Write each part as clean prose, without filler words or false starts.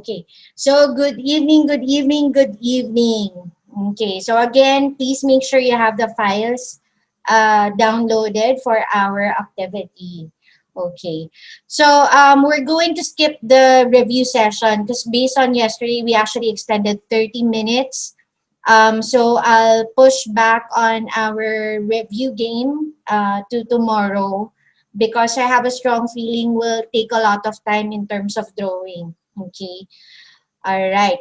Okay. So good evening, good evening, good evening. Okay. So again, please make sure you have the files downloaded for our activity. Okay. So we're going to skip the review session because based on yesterday, we actually extended 30 minutes. So I'll push back on our review game to tomorrow because I have a strong feeling we'll take a lot of time in terms of drawing. Okay. All right.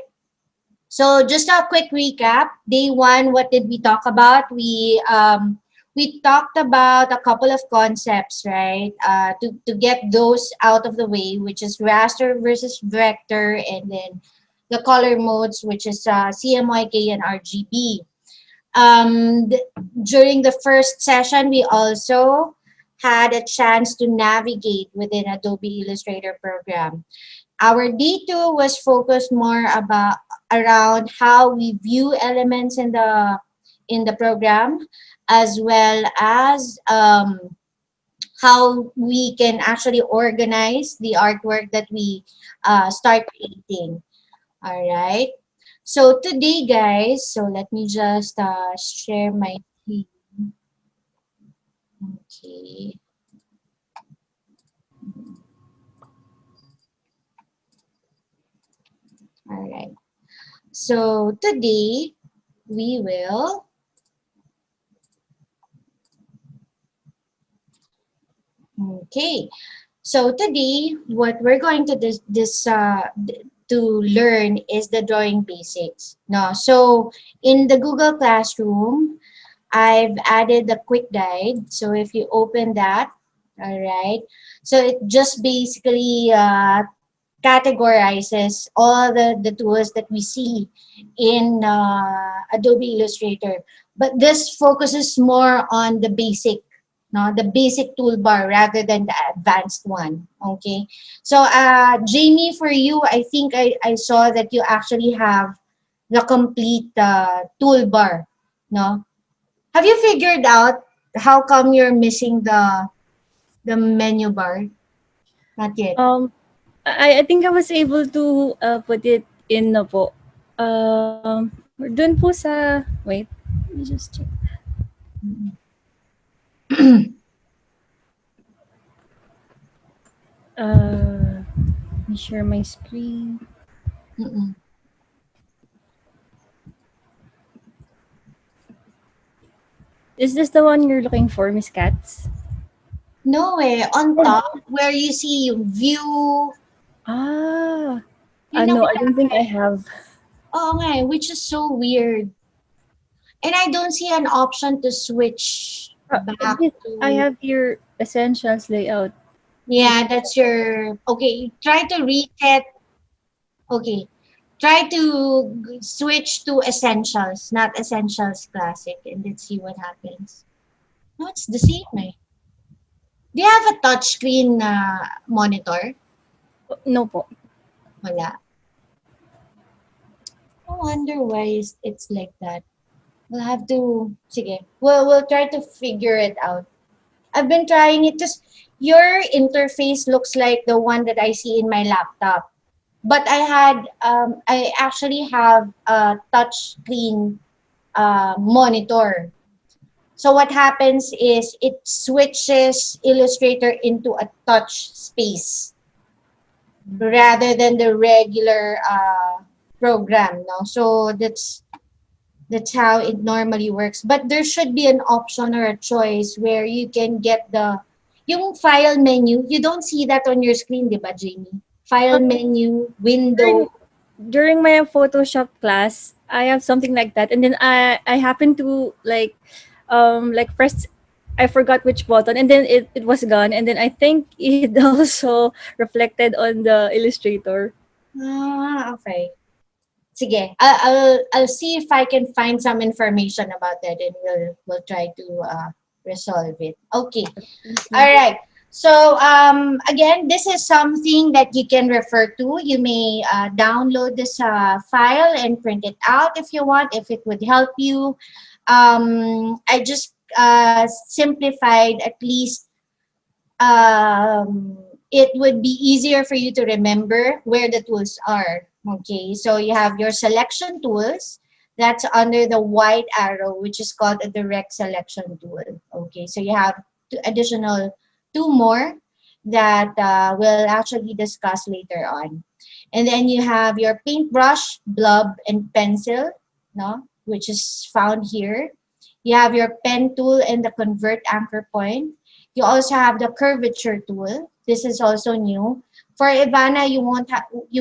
So just a quick recap. Day one, what did we talk about? We talked about a couple of concepts, right? To get those out of the way, which is raster versus vector, and then the color modes, which is CMYK and RGB. During the first session, we also had a chance to navigate within Adobe Illustrator program. Our D2 was focused more about around how we view elements in the program, as well as how we can actually organize the artwork that we start creating. All right. So today, guys, so let me just share my screen. Okay. All right. So today we will. Okay. So today, what we're going to to learn is the drawing basics. No, so in the Google Classroom, I've added a quick guide. So if you open that, all right. So it just basically categorizes all the tools that we see in Adobe Illustrator. But this focuses more on the basic, no, the basic toolbar rather than the advanced one. Okay. So Jamie, for you, I think I saw that you actually have the complete toolbar. No? Have you figured out how come you're missing the menu bar? Not yet. Um, I think I was able to put it in na po. Dun po sa, wait, let me just check. Let me share my screen. Mm-mm. Is this the one you're looking for, Miss Katz? No way. On top, where you see view, Ah, you know no, I that, don't think I right? have. Oh, nga, which is so weird. And I don't see an option to switch back I to. have your essentials layout. Yeah, that's your. Okay, try to reset. Okay, try to switch to essentials, not essentials classic, and let's see what happens. No, it's the same, eh. Do you have a touchscreen monitor? No po. Wala. I wonder why it's like that. We'll have to, sige, we'll try to figure it out. I've been trying it because your interface looks like the one that I see in my laptop. But I actually have a touch screen monitor. So what happens is it switches Illustrator into a touch space rather than the regular program. No, so that's how it normally works. But there should be an option or a choice where you can get yung file menu. You don't see that on your screen, di ba, Jamie? File menu, window. During during my Photoshop class, I have something like that, and then I happen to like press. I forgot which button, and then it was gone, and then I think it also reflected on the Illustrator. Okay. Sige, I'll see if I can find some information about that, and we'll try to resolve it. Okay. Thank All you. right. So again, this is something that you can refer to. You may download this file and print it out if you want, if it would help you. I just simplified at least. It would be easier for you to remember where the tools are. Okay, so you have your selection tools. That's under the white arrow, which is called a direct selection tool. Okay, so you have two more that we'll actually discuss later on. And then you have your paintbrush, blob, and pencil, no, which is found here. You have your pen tool and the convert anchor point. You also have the curvature tool. This is also new. For Ivana, you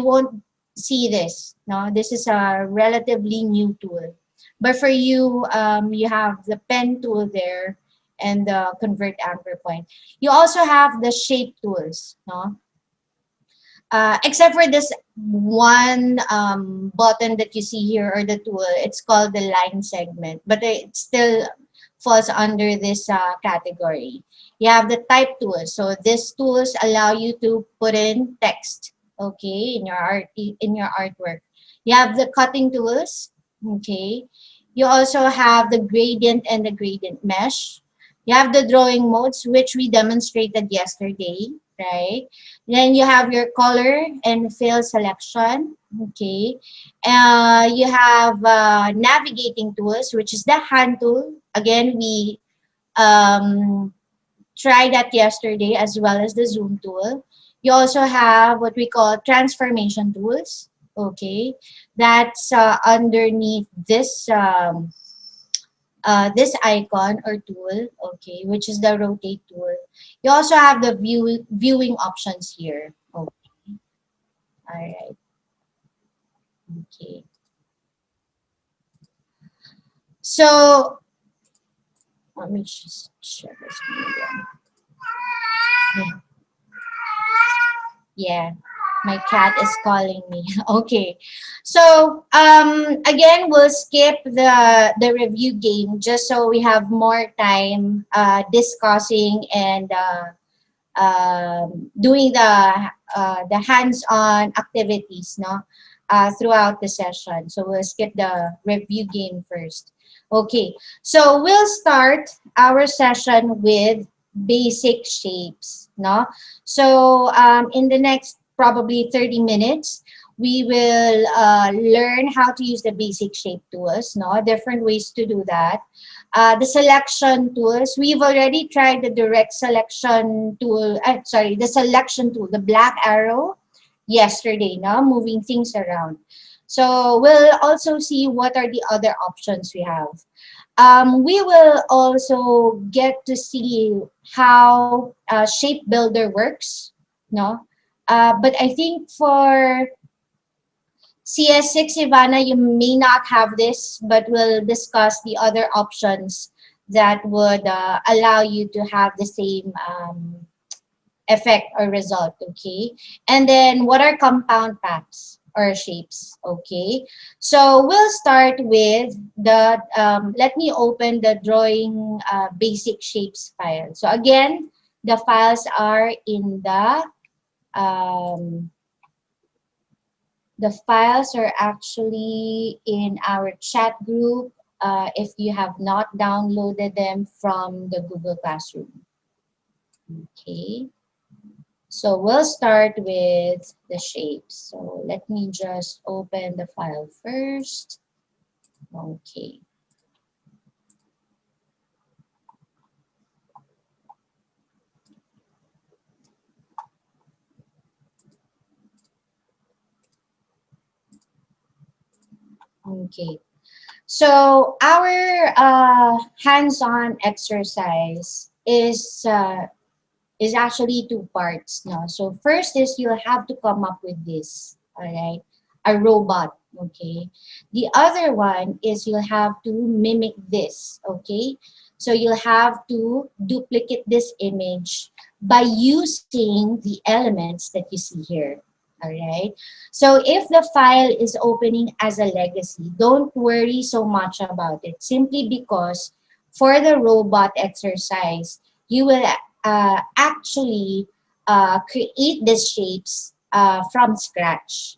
won't see this. No, this is a relatively new tool. But for you, you have the pen tool there and the convert anchor point. You also have the shape tools. No, except for this one button that you see here or the tool, it's called the line segment, but it still falls under this category. You have the type tools. So these tools allow you to put in text, okay, in your artwork. You have the cutting tools, okay. You also have the gradient and the gradient mesh. You have the drawing modes, which we demonstrated yesterday, right? Then you have your color and fill selection. Okay. You have navigating tools, which is the hand tool. Again, we um, tried that yesterday as well as the zoom tool. You also have what we call transformation tools. Okay. That's underneath this icon or tool, okay, which is the rotate tool. You also have the viewing options here. Okay, all right, okay. So let me just share the screen again. Yeah, my cat is calling me. Okay, so again, we'll skip the review game just so we have more time discussing and doing the hands-on activities, no, throughout the session. So we'll skip the review game first. Okay, so we'll start our session with basic shapes, no. So in the next probably 30 minutes, we will learn how to use the basic shape tools, no, different ways to do that. The selection tools, we've already tried the direct selection tool, sorry, the selection tool, the black arrow, yesterday, no? Moving things around. So we'll also see what are the other options we have. We will also get to see how Shape Builder works, no? But I think for CS6, Ivana, you may not have this, but we'll discuss the other options that would allow you to have the same effect or result, okay? And then what are compound paths or shapes, okay? So we'll start with let me open the drawing basic shapes file. So again, the files are in um, the files are actually in our chat group if you have not downloaded them from the Google Classroom. Okay, so we'll start with the shapes. So let me just open the file first. Okay, okay. So our hands-on exercise is actually two parts now. So first is you'll have to come up with this, all right, a robot, okay. The other one is you'll have to mimic this, okay. So you'll have to duplicate this image by using the elements that you see here, all right. So if the file is opening as a legacy, don't worry so much about it, simply because for the robot exercise, you will actually create these shapes from scratch.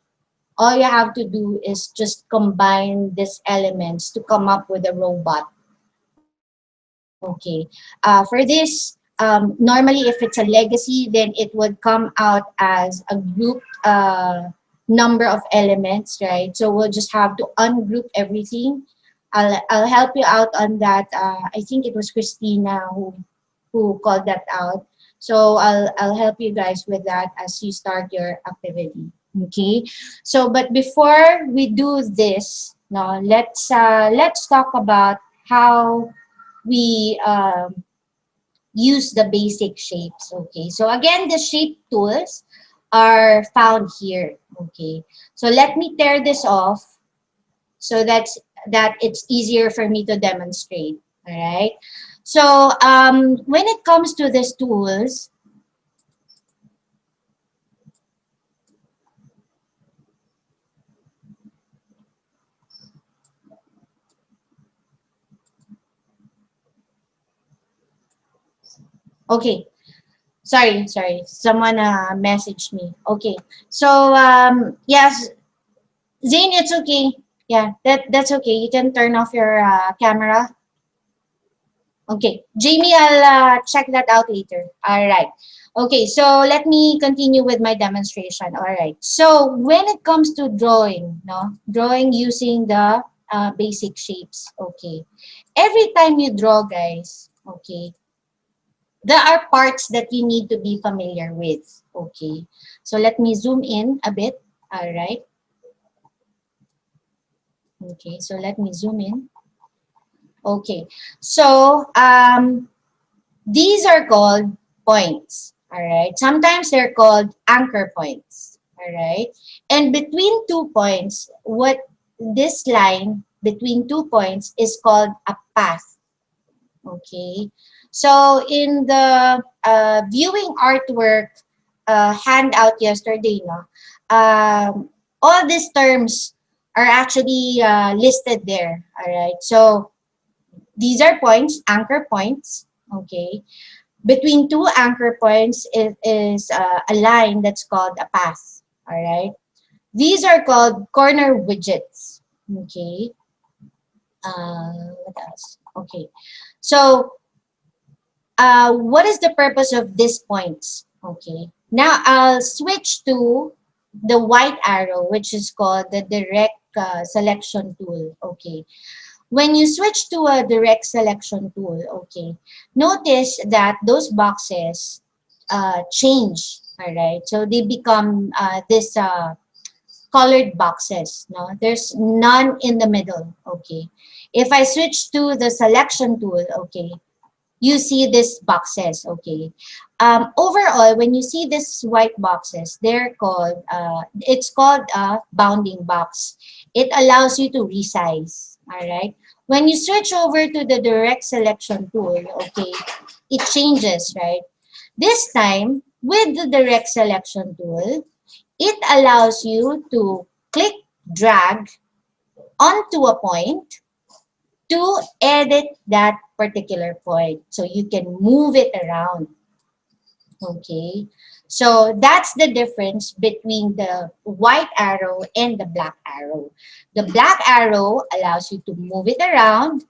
All you have to do is just combine these elements to come up with a robot. Okay. For this, normally if it's a legacy, then it would come out as a group number of elements, right? So we'll just have to ungroup everything. I'll help you out on that. I think it was Christina who called that out. So I'll help you guys with that as you start your activity. Okay. So but before we do this, no, let's talk about how we use the basic shapes. Okay. So again, the shape tools are found here. Okay. So let me tear this off so that it's easier for me to demonstrate. All right. So when it comes to these tools, okay. Sorry. Someone messaged me. Okay. So yes, Zane, it's okay. Yeah, that's okay. You can turn off your camera. Okay. Jamie, I'll check that out later. All right. Okay, so let me continue with my demonstration. All right. So when it comes to drawing, no, drawing using the basic shapes. Okay. Every time you draw, guys, okay, there are parts that you need to be familiar with. Okay. So let me zoom in a bit. All right. Okay. So let me zoom in. Okay. So these are called points. All right. Sometimes they're called anchor points. All right. And between 2 points, what this line between 2 points is called a path. Okay. So in the viewing artwork handout yesterday, no, all these terms are actually listed there. All right. So these are points, anchor points. Okay. Between two anchor points is a line that's called a path. All right. These are called corner widgets. Okay. What else? Okay. So, what is the purpose of these points? Okay. Now I'll switch to the white arrow, which is called the direct selection tool. Okay. When you switch to a direct selection tool, okay, notice that those boxes change, all right? So they become this colored boxes, no? There's none in the middle, okay? If I switch to the selection tool, okay, you see these boxes, okay? Overall, when you see these white boxes, they're called, it's called a bounding box. It allows you to resize, all right? When you switch over to the direct selection tool, okay, it changes, right? This time, with the direct selection tool, it allows you to click, drag onto a point to edit that particular point. So you can move it around. Okay. So that's the difference between the white arrow and the black arrow. The black arrow allows you to move it around,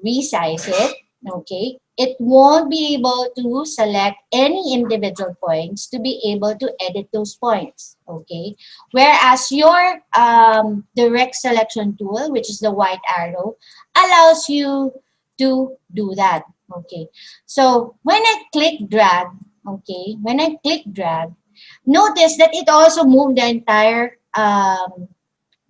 resize it, okay? It won't be able to select any individual points to be able to edit those points, okay? Whereas your direct selection tool, which is the white arrow, allows you to do that, okay? So when I click drag, okay, when I click drag, notice that it also moved the entire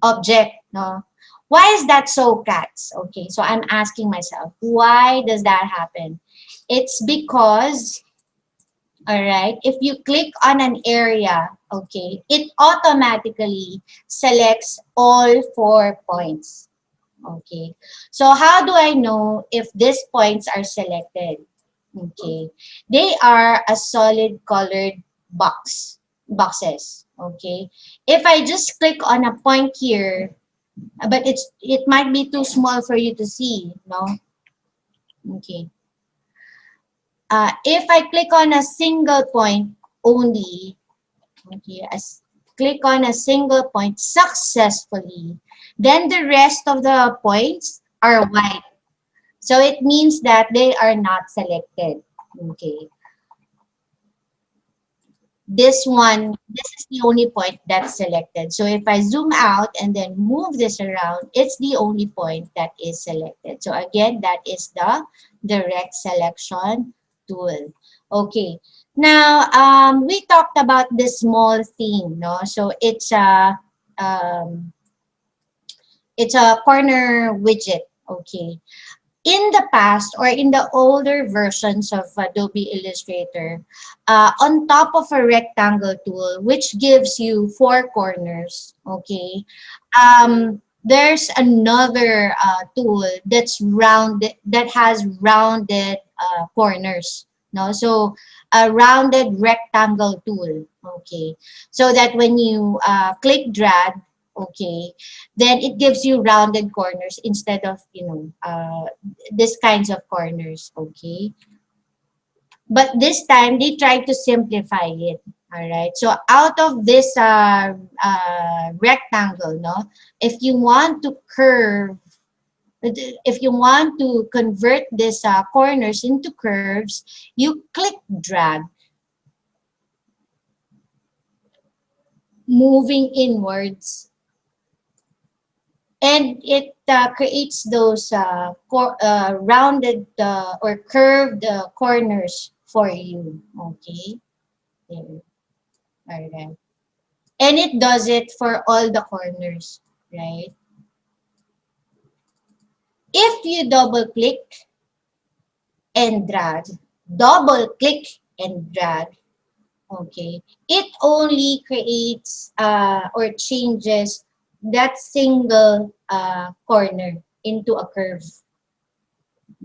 object, no? Why is that so, cats? Okay, so I'm asking myself, why does that happen? It's because, all right, if you click on an area, okay, it automatically selects all 4 points. Okay, so how do I know if these points are selected? Okay, they are a solid colored boxes. Okay, if I just click on a point here, but it might be too small for you to see, no? Okay. If I click on a single point only, okay, click on a single point successfully, then the rest of the points are white. So it means that they are not selected. Okay. this is the only point that's selected. So if I zoom out and then move this around, it's the only point that is selected. So again, that is the direct selection tool. Okay. Now, we talked about this small thing, no? So um, it's a corner widget. Okay. In the past or in the older versions of Adobe Illustrator, on top of a rectangle tool, which gives you four corners, okay, there's another tool that's rounded, that has rounded corners. No, so a rounded rectangle tool, okay, so that when you click drag, okay, then it gives you rounded corners instead of this kinds of corners, okay? But this time they tried to simplify it. All right. So out of this rectangle, no, if you want to curve, if you want to convert these corners into curves, you click drag, moving inwards, and it creates those rounded or curved corners for you. Okay. There. All right. And it does it for all the corners, right? If you double click and drag, double click and drag, okay, it only creates or changes that single corner into a curve.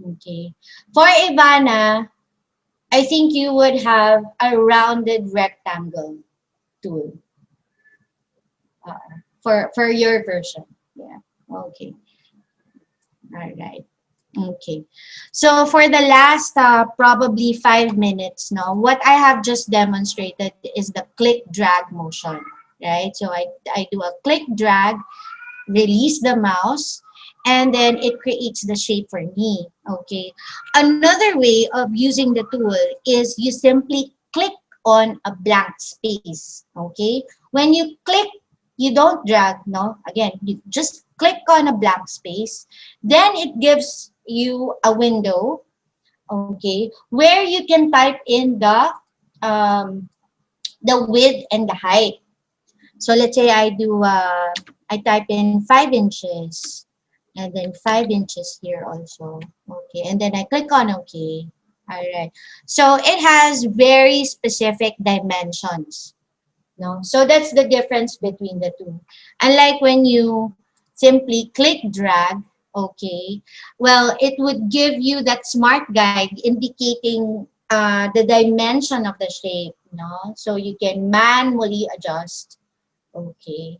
Okay. For Ivana, I think you would have a rounded rectangle tool for your version. Yeah. Okay. All right. Okay. So for the last probably 5 minutes now, what I have just demonstrated is the click drag motion, right? So I do a click drag, release the mouse, and then it creates the shape for me. Okay. Another way of using the tool is you simply click on a blank space. Okay. When you click, you don't drag, no? Again, you just click on a blank space. Then it gives you a window, okay, where you can type in um, the width and the height. So let's say I type in 5 inches and then 5 inches here also. Okay, and then I click on OK. All right. So it has very specific dimensions. No, so that's the difference between the two. Unlike when you simply click drag, okay, well, it would give you that smart guide indicating the dimension of the shape, no? So you can manually adjust. Okay.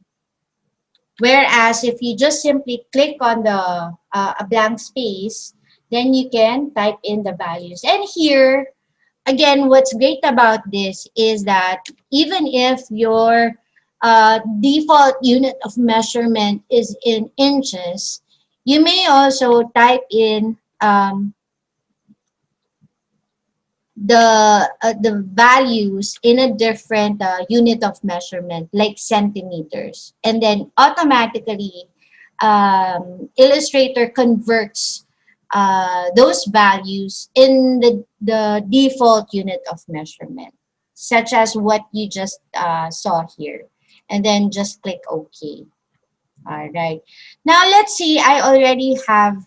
Whereas if you just simply click on the a blank space, then you can type in the values. And here, again, what's great about this is that even if your default unit of measurement is in inches, you may also type in the values in a different unit of measurement, like centimeters, and then automatically Illustrator converts those values in the default unit of measurement, such as what you just saw here, and then just click OK. All right. Now let's see. I already have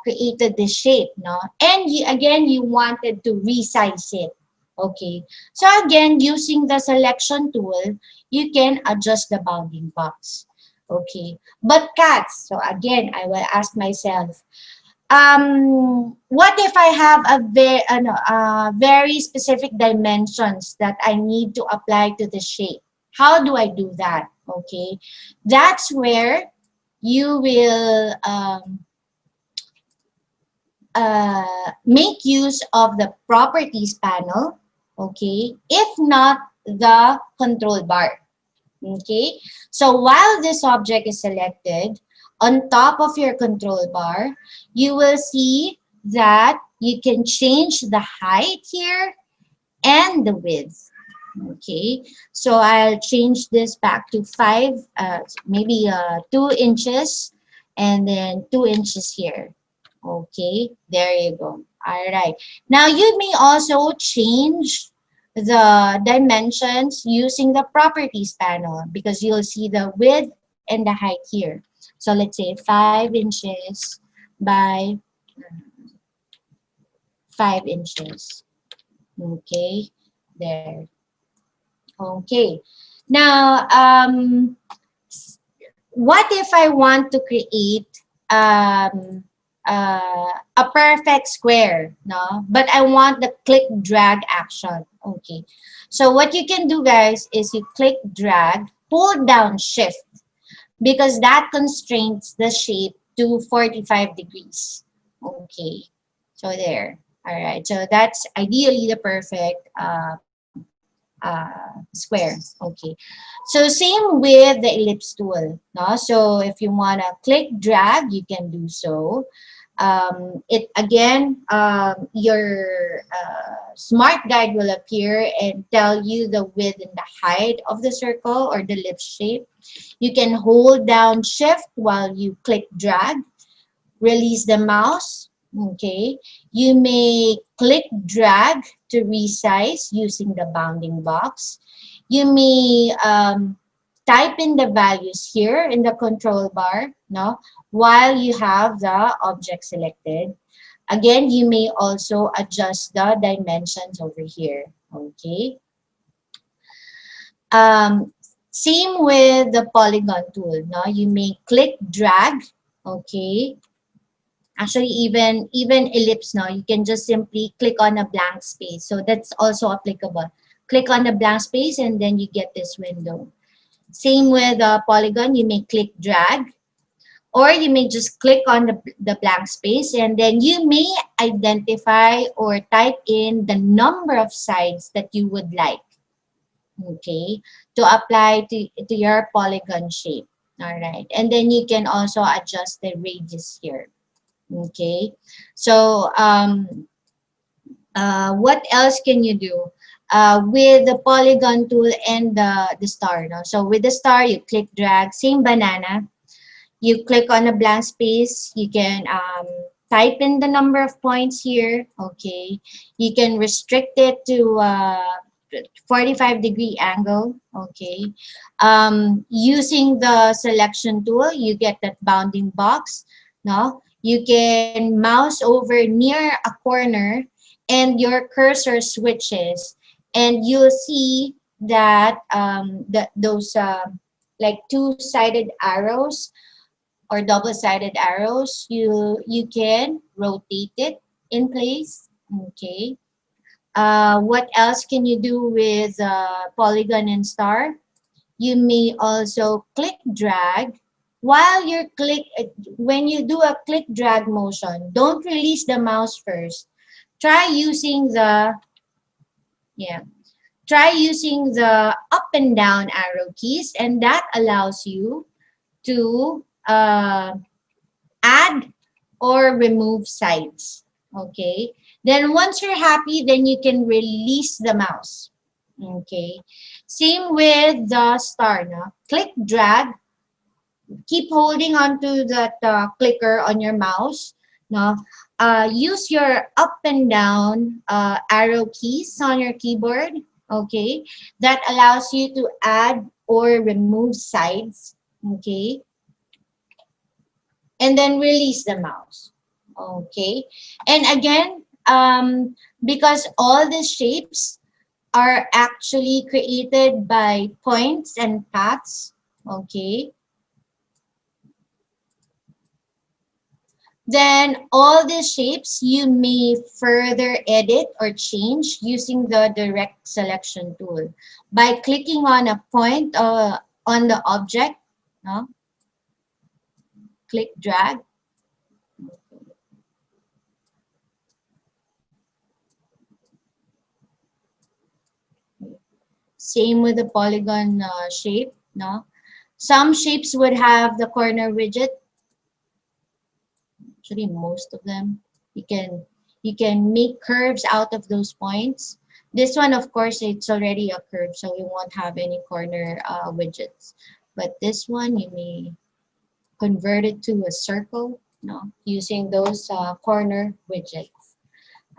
created this shape, no? And again, you wanted to resize it. Okay. So again, using the selection tool, you can adjust the bounding box. Okay. But cats. So again, I will ask myself, what if I have very specific dimensions that I need to apply to the shape? How do I do that? Okay, that's where you will make use of the properties panel. Okay, if not the control bar. Okay, so while this object is selected, on top of your control bar, you will see that you can change the height here and the width. Okay, so I'll change this back to 5, maybe 2 inches, and then 2 inches here. Okay, there you go. All right. Now you may also change the dimensions using the properties panel because you'll see the width and the height here. So let's say 5 inches by 5 inches. Okay, there. Okay. Now, what if I want to create um, a perfect square, no? But I want the click drag action. Okay. So what you can do, guys, is you click drag, hold down shift because that constrains the shape to 45 degrees. Okay. So there. All right. So that's ideally the perfect square. Okay. So same with the ellipse tool. No? So if you want to click drag, you can do so. It again, your smart guide will appear and tell you the width and the height of the circle or the ellipse shape. You can hold down shift while you click drag, release the mouse. Okay, you may click drag to resize using the bounding box. You may type in the values here in the control bar, no, while you have the object selected. Again, you may also adjust the dimensions over here. Okay. Um, Same with the polygon tool. No, you may click drag. Okay, actually even ellipse now you can just simply click on a blank space, so that's also applicable. Click on the blank space and then you get this window. Same with polygon, you may click drag or you may just click on the blank space and then you may identify or type in the number of sides that you would like, okay, to apply to your polygon shape. All right, and then you can also adjust the radius here. Okay, so what else can you do with the polygon tool and the star? No? So with the star, you click drag, same banana. You click on a blank space. You can type in the number of points here. Okay, you can restrict it to 45-degree angle. Okay, using the selection tool, you get that bounding box. No, you can mouse over near a corner and your cursor switches and you'll see that those like two-sided arrows or double-sided arrows, you can rotate it in place. Okay, what else can you do with polygon and star? You may also click drag. While you're when you do a click drag motion, don't release the mouse first. Try using the, yeah, try using the up and down arrow keys, and that allows you to add or remove sides. Okay. Then once you're happy, then you can release the mouse. Okay. Same with the star. No? Click drag. Keep holding onto that clicker on your mouse. No? Use your up and down arrow keys on your keyboard. Okay. That allows you to add or remove sides. Okay. And then release the mouse. Okay. And again, because all these shapes are actually created by points and paths, okay, then all these shapes you may further edit or change using the direct selection tool by clicking on a point on the object, no? Click drag. Same with the polygon shape, no? Some shapes would have the corner widget. Actually, most of them. You can make curves out of those points. This one, of course, it's already a curve, so we won't have any corner widgets. But this one, you may convert it to a circle, no, using those corner widgets.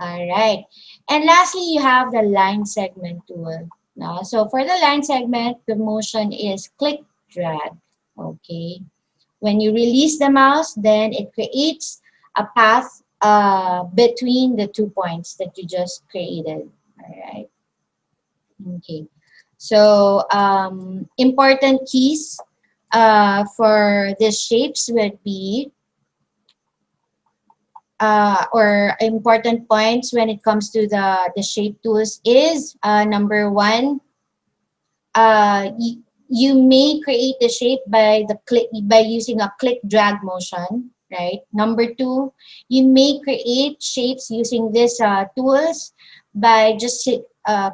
All right. And lastly, you have the line segment tool. Now, so for the line segment, the motion is click drag. Okay. When you release the mouse, then it creates a path between the 2 points that you just created. All right. Okay. So important keys for these shapes would be or important points when it comes to the shape tools is number one, you may create the shape by the click by using a click drag motion, right? Number two, you may create shapes using these tools by just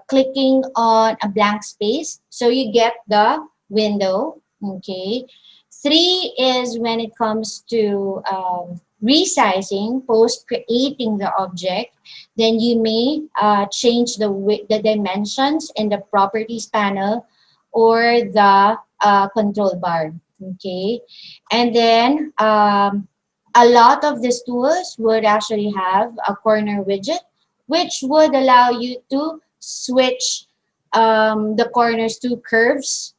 clicking on a blank space, so you get the window. Okay. Three is when it comes to resizing post creating the object, then you may change the dimensions in the properties panel or the control bar. Okay. And then a lot of these tools would actually have a corner widget, which would allow you to switch the corners to curves,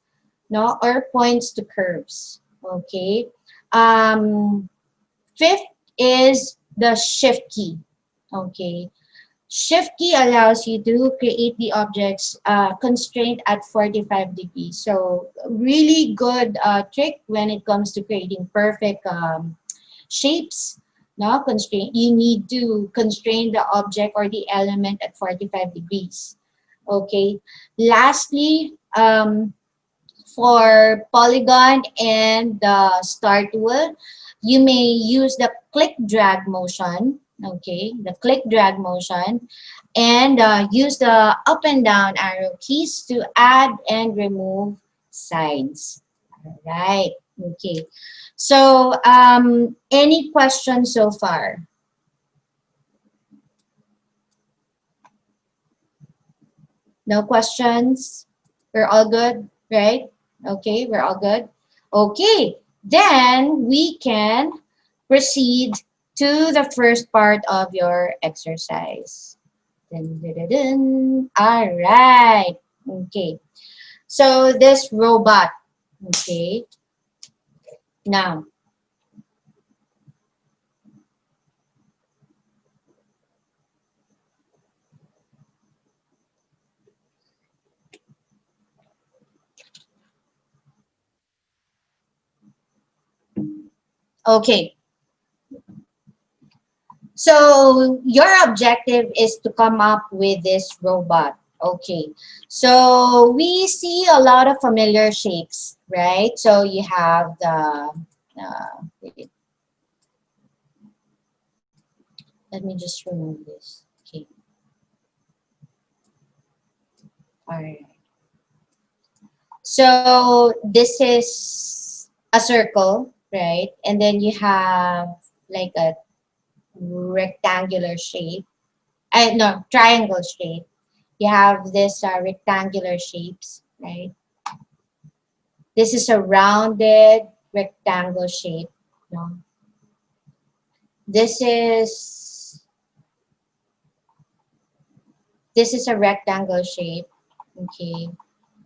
no, or points to curves. Okay. Um, Fifth is the shift key. Okay. Shift key allows you to create the objects constrained at 45 degrees. So really good trick when it comes to creating perfect shapes. No, constraint. You need to constrain the object or the element at 45 degrees. Okay. Lastly, for polygon and the star tool, you may use the click drag motion, okay, the click drag motion, and use the up and down arrow keys to add and remove sides. All right, okay. So, any questions so far? No questions? We're all good, right? Okay, we're all good. Okay, then we can proceed to the first part of your exercise. Dun, dun, dun, dun. All right. Okay. So this robot. Okay. Now, okay. So your objective is to come up with this robot. Okay. So we see a lot of familiar shapes, right? So you have the, wait, let me just remove this. Okay. All right. So this is a circle, right? And then you have like a rectangular shape. No, triangle shape. You have this rectangular shapes, right? This is a rounded rectangle shape. No? This is this is a rectangle shape. Okay.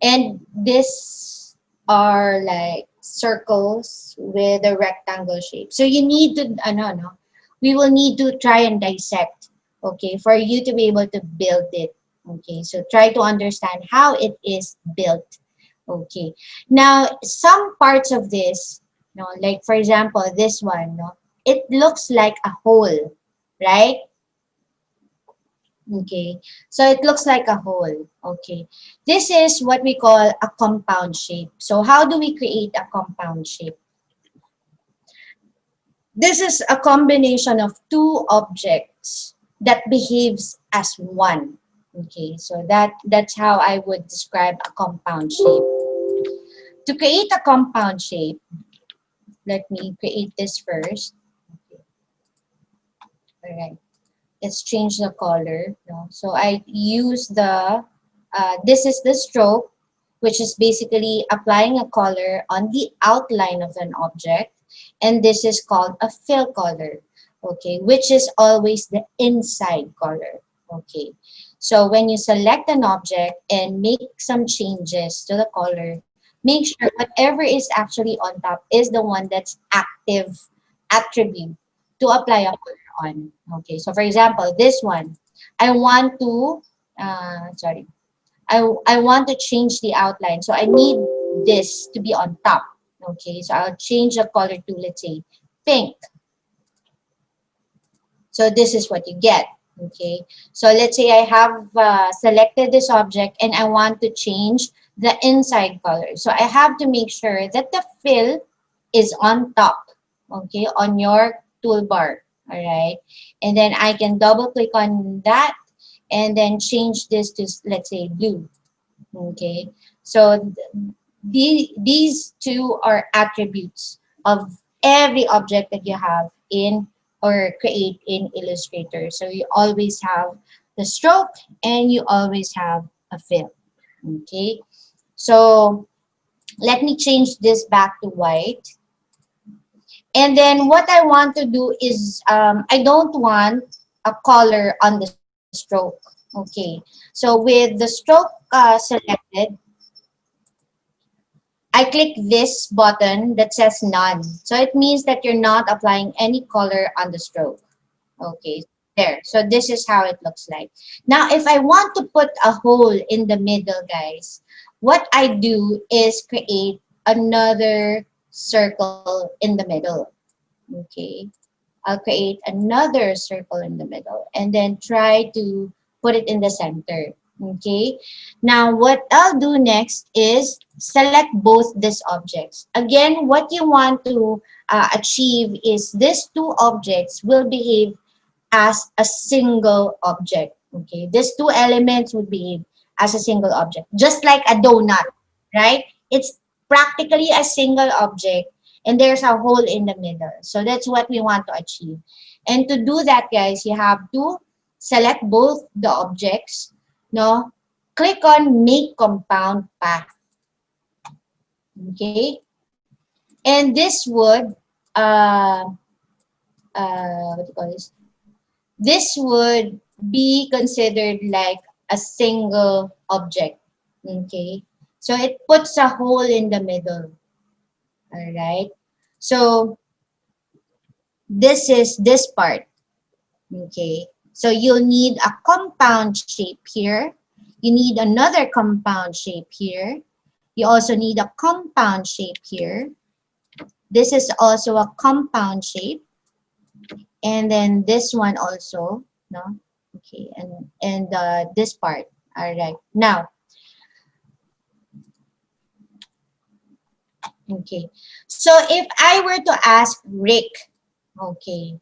And this are like circles with a rectangle shape. So you need to, no, we will need to try and dissect, okay, for you to be able to build it. Okay, so try to understand how it is built. Okay, now some parts of this, no, like for example, this one, no, it looks like a hole, right? Okay, so it looks like a hole. Okay, this is what we call a compound shape. So how do we create a compound shape? This is a combination of two objects that behaves as one. Okay, so that's how I would describe a compound shape. To create a compound shape, let me create this first. Okay. All right. Let's change the color. No? So I use this is the stroke, which is basically applying a color on the outline of an object. And this is called a fill color, okay, which is always the inside color, okay. So when you select an object and make some changes to the color, make sure whatever is actually on top is the one that's active attribute to apply a color on. Okay, so for example, this one, I want to, sorry, I want to change the outline. So I need this to be on top. Okay, so I'll change the color to, let's say, pink. So this is what you get. Okay, so let's say I have selected this object and I want to change the inside color. So I have to make sure that the fill is on top, okay, on your toolbar. All right, and then I can double click on that and then change this to, let's say, blue. Okay, so these two are attributes of every object that you have in or create in Illustrator. So you always have the stroke and you always have a fill. Okay, so let me change this back to white. And then what I want to do is I don't want a color on the stroke. Okay, so with the stroke selected, I click this button that says none. So it means that you're not applying any color on the stroke. Okay, there. So this is how it looks like. Now, if I want to put a hole in the middle, guys, what I do is create another circle in the middle. Okay, I'll create another circle in the middle and then try to put it in the center. Okay. Now, what I'll do next is select both these objects. Again, what you want to achieve is these two objects will behave as a single object. Okay. These two elements would behave as a single object, just like a donut, right? It's practically a single object and there's a hole in the middle. So that's what we want to achieve. And to do that, guys, you have to select both the objects, no? Click on make compound path, okay? And this would, what do you call this? This would be considered like a single object, okay? So it puts a hole in the middle, all right? So this is this part. Okay, so you'll need a compound shape here. You need another compound shape here. You also need a compound shape here. This is also a compound shape. And then this one also, no? Okay, and this part. All right, now, okay. So if I were to ask Rick, okay,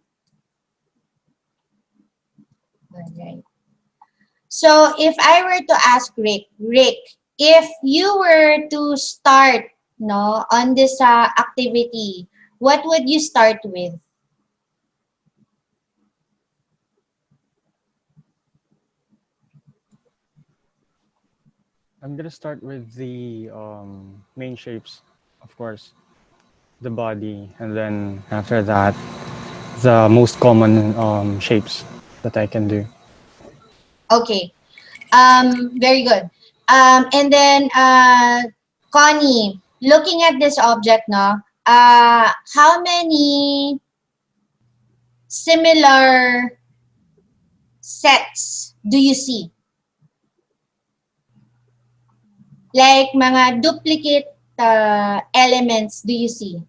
all right. So if I were to ask Rick, if you were to start no on this activity, what would you start with? I'm gonna start with the main shapes, of course, the body, and then after that, the most common shapes that I can do. Okay, very good. And then Connie, looking at this object, no, how many similar sets do you see? Like mga duplicate elements do you see?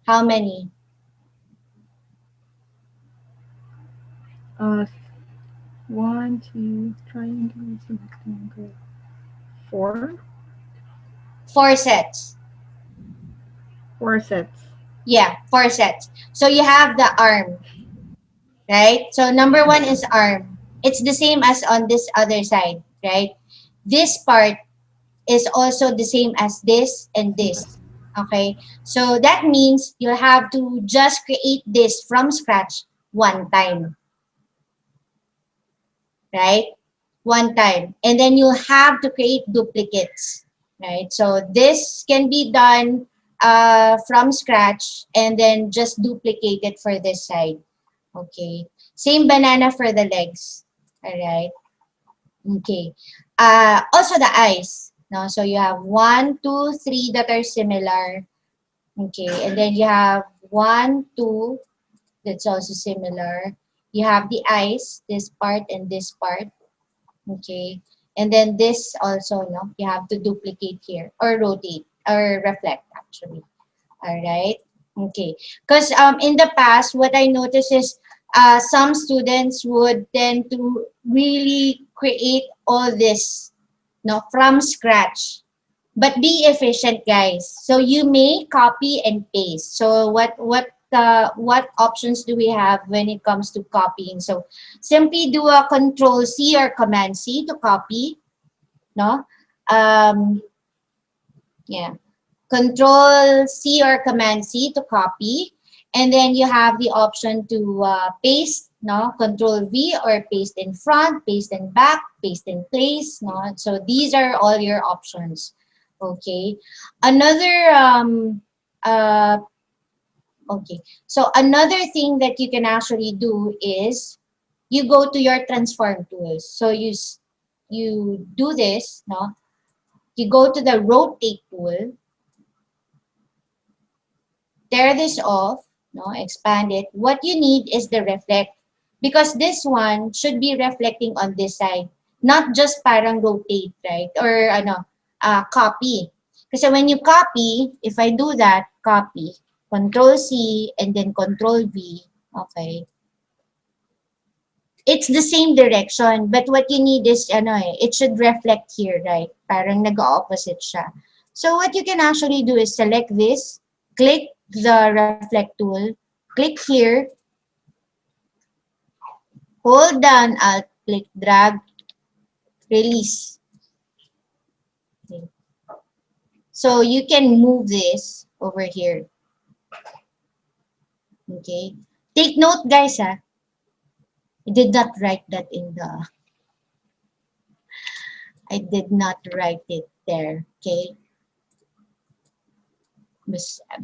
How many? Uh, one, two, triangle, rectangle. Four? Four sets. Four sets. Yeah, four sets. So you have the arm, right? So number one is arm. It's the same as on this other side, right? This part is also the same as this and this. Okay? So that means you'll have to just create this from scratch one time. right? One time. And then you have to create duplicates, right? So this can be done from scratch and then just duplicate it for this side. Okay. Same banana for the legs. All right. Okay. Also the eyes. No, so you have one, two, three that are similar. Okay, and then you have one, two that's also similar. You have the eyes, this part and this part. Okay, and then this also, no, you have to duplicate here or rotate or reflect actually. All right. Okay. Because in the past, what I noticed is some students would tend to really create all this, no, from scratch. But be efficient, guys. So you may copy and paste. So what options do we have when it comes to copying? So simply do a Control C or Command C to copy. No. Um, yeah. Control C or Command C to copy. And then you have the option to paste, no? Control V or paste in front, paste in back, paste in place, no? So these are all your options. Okay. Another uh okay. So another thing that you can actually do is you go to your transform tools. So you do this, no? You go to the rotate tool, tear this off, no, expand it. What you need is the reflect because this one should be reflecting on this side, not just parang rotate, right? Or copy. Kasi when you copy, if I do that, copy, Control C and then Control V, okay, it's the same direction, but what you need is, it should reflect here, right? Parang nag-opposite siya. So what you can actually do is select this, click the reflect tool, click here, hold down Alt, click drag, release. Okay. So you can move this over here. Okay. Take note, guys, I did not write that I did not write it there. Okay.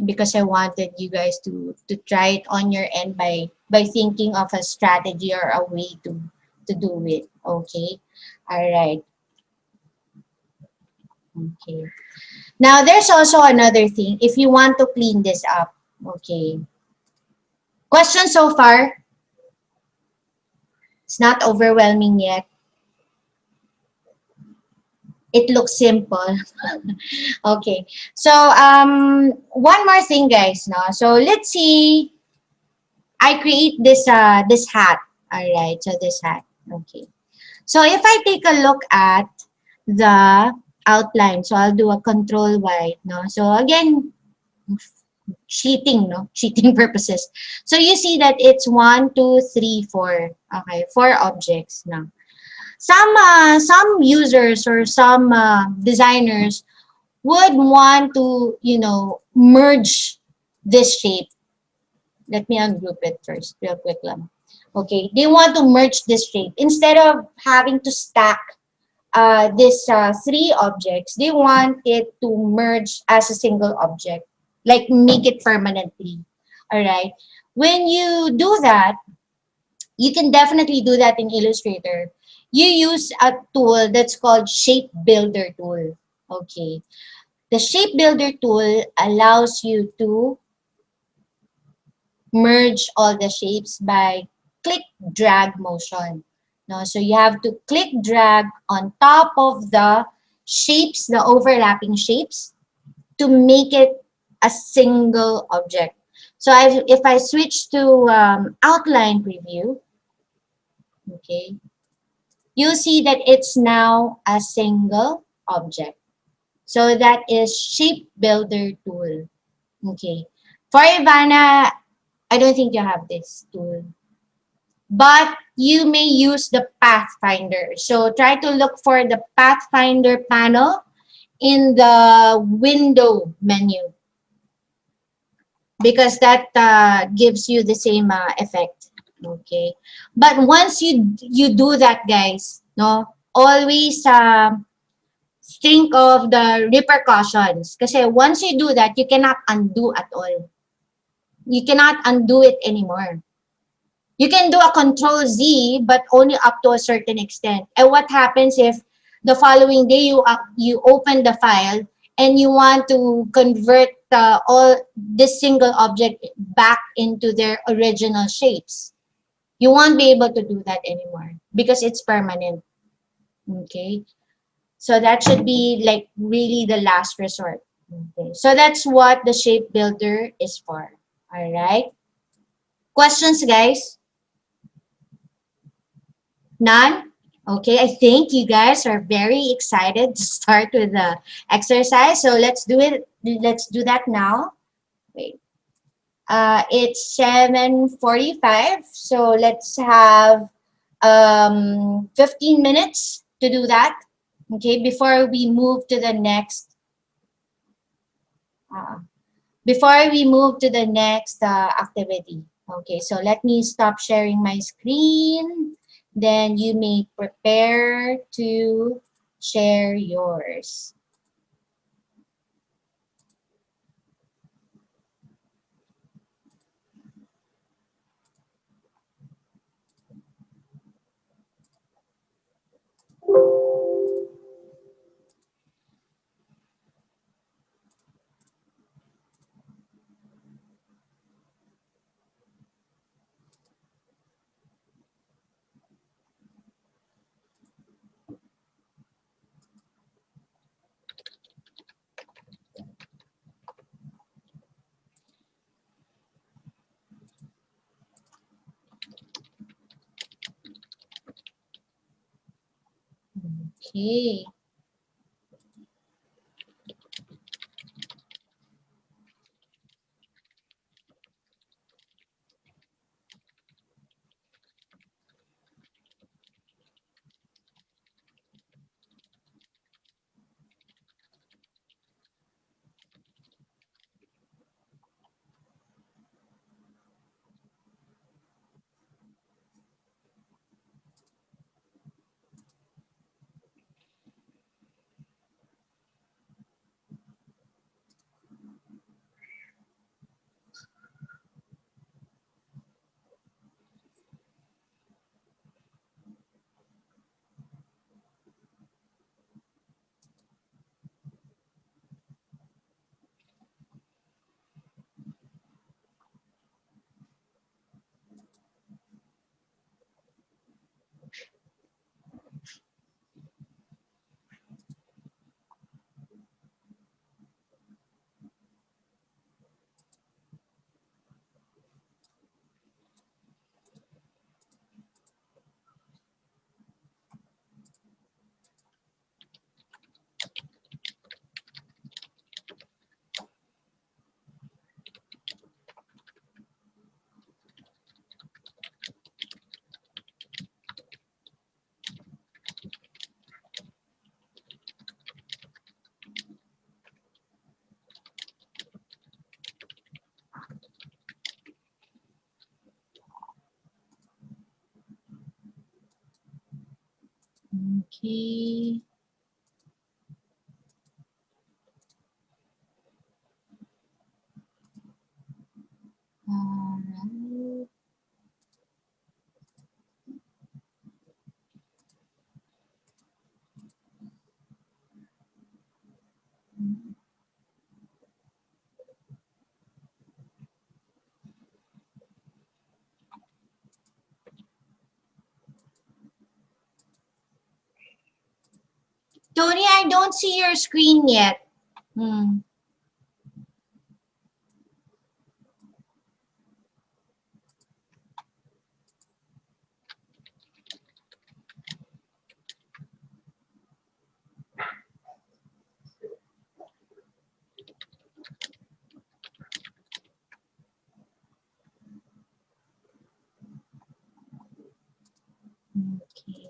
Because I wanted you guys to try it on your end by thinking of a strategy or a way to do it. Okay. All right. Okay. Now there's also another thing if you want to clean this up. Okay. Question so far? It's not overwhelming yet. It looks simple. Okay. So one more thing, guys. No. So let's see. I create this hat. All right. So this hat. Okay. So if I take a look at the outline, so I'll do a Control Y. No. So again, cheating, no? Cheating purposes. So you see that it's 1, 2, 3, 4. Okay, 4 objects now. Some users or some designers would want to, merge this shape. Let me ungroup it first, real quick lang. Okay, they want to merge this shape. Instead of having to stack this 3 objects, they want it to merge as a single object, like make it permanently. All right. When you do that, you can definitely do that in Illustrator. You use a tool that's called Shape Builder tool. Okay. The Shape Builder tool allows you to merge all the shapes by click drag motion. No, so you have to click drag on top of the shapes, the overlapping shapes, to make it a single object. So if I switch to outline preview, okay, you'll see that it's now a single object. So that is Shape Builder tool. Okay. For Ivana, I don't think you have this tool. But you may use the Pathfinder. So try to look for the Pathfinder panel in the window menu because that gives you the same effect. Okay. But once you do that, guys, no, always think of the repercussions. Kasi once you do that, you cannot undo at all. You cannot undo it anymore. You can do a control Z, but only up to a certain extent. And what happens if the following day you open the file and you want to convert all this single object back into their original shapes? You won't be able to do that anymore because it's permanent. Okay. So that should be like really the last resort. Okay. So that's what the shape builder is for. All right. Questions, guys? None? Okay, I think you guys are very excited to start with the exercise. So let's do it. Let's do that now. Wait. It's 7:45. So let's have 15 minutes to do that. Okay, uh, before we move to the next activity. Okay, so let me stop sharing my screen. Then you may prepare to share yours. Okay. Okay. All right. Tony, I don't see your screen yet. Hmm. Okay.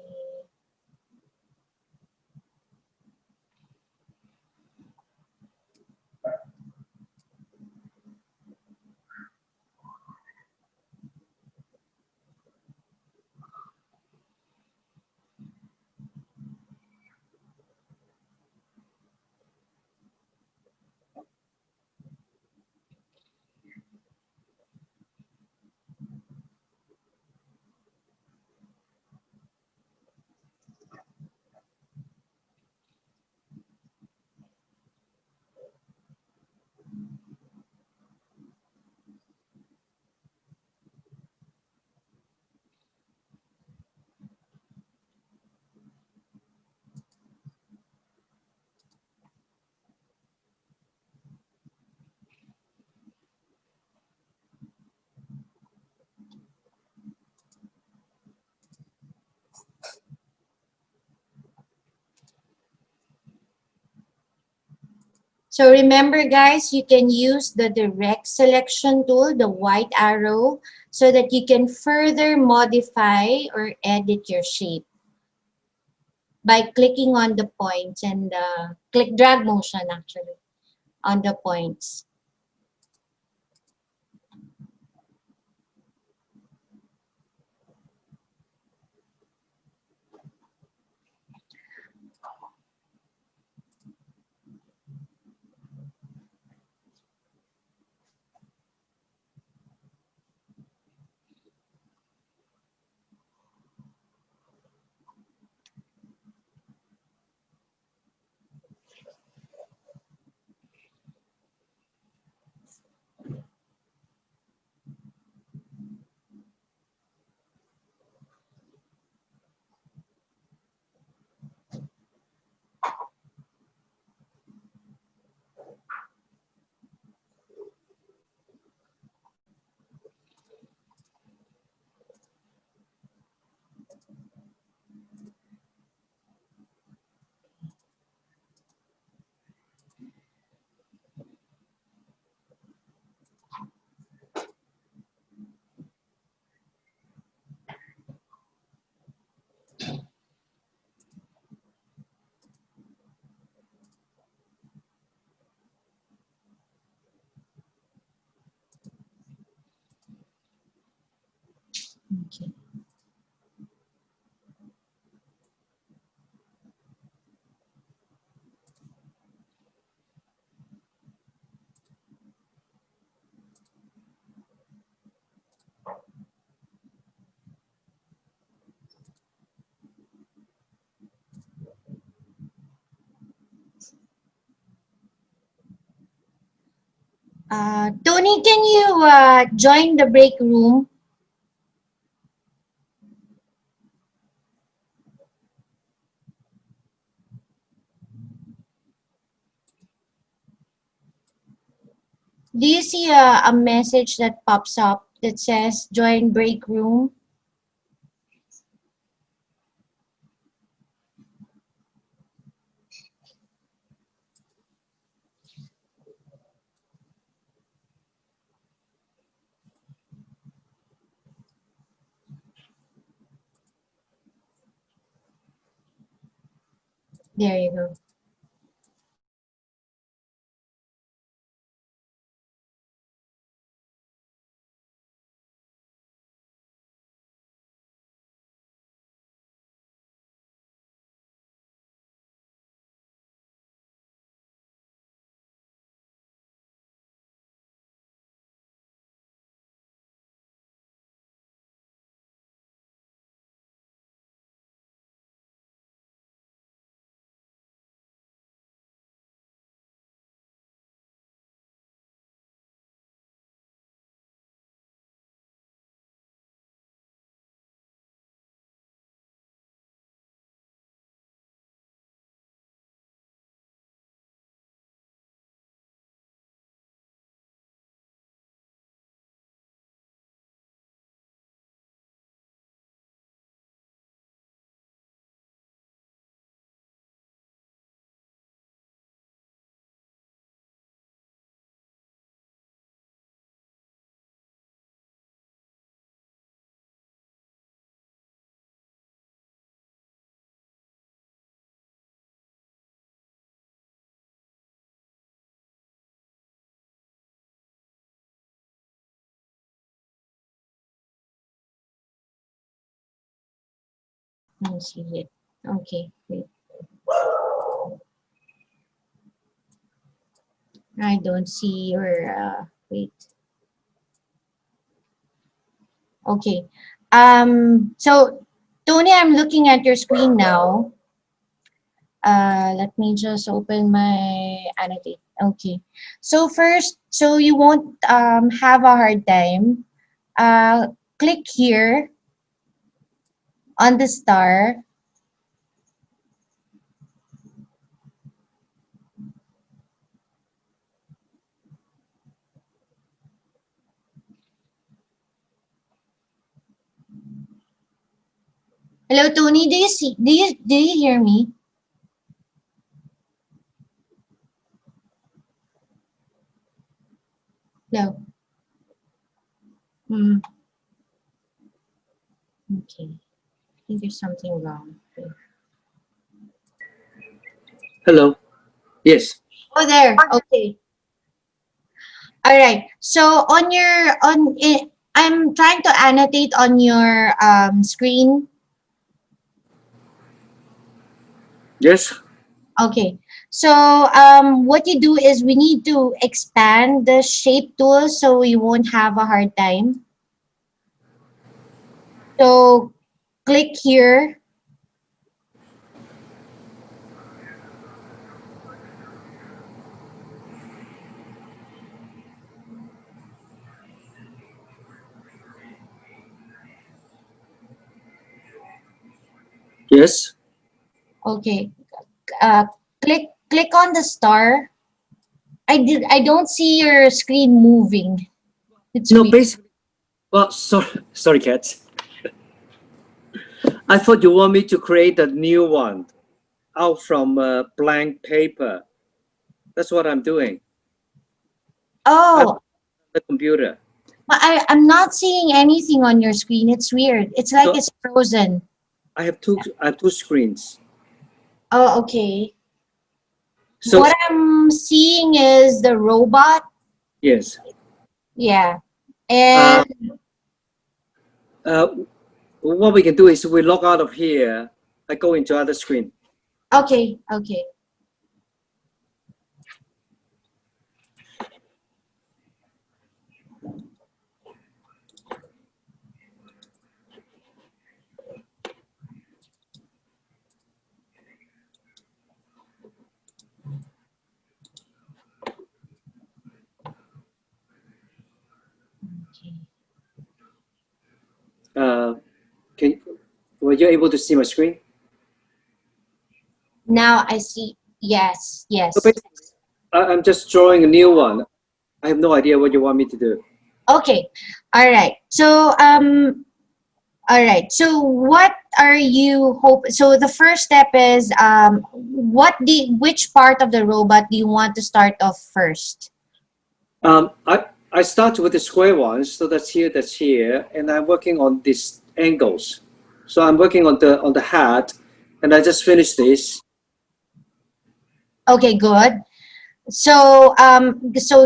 So remember guys, you can use the direct selection tool, the white arrow, so that you can further modify or edit your shape by clicking on the points and click drag motion actually on the points. Okay. Tony, can you join the break room? Do you see a message that pops up that says join break room? There you go. I don't see it. Okay, wait. I don't see your wait. Okay. So Tony, I'm looking at your screen now. Let me just open my annotate. Okay. So first, so you won't have a hard time. Click here on the star. Hello, Tony. Do you hear me? Hello. Hmm. Okay. I think there's something wrong. Hello. Yes. Oh, there. Okay. All right. So on your on it, I'm trying to annotate on your screen. Yes. Okay. So what you do is we need to expand the shape tool so we won't have a hard time. So click here. Yes. Okay. Uh, click on the star. I don't see your screen moving. It's No, weird. basically. Well, sorry, Kat. I thought you want me to create a new one out from blank paper. That's what I'm doing. I'm Oh, the computer. but I'm not seeing anything on your screen. It's weird. It's like So it's frozen. I have two. I have two screens. Oh, okay. So What I'm seeing is the robot. yes. Yeah. Uh, And uh, what we can do is we log out of here. I go into other screen. okay, okay. Okay. Uh, can were you able to see my screen? Now I see. Yes, So yes. basically, I'm just drawing a new one. I have no idea what you want me to do. Okay. All right. So all right. So what are you hope so the first step is which part of the robot do you want to start off first? I start with the square ones, so that's here, and I'm working on these angles. So I'm working on the hat, and I just finished this. Okay, good. So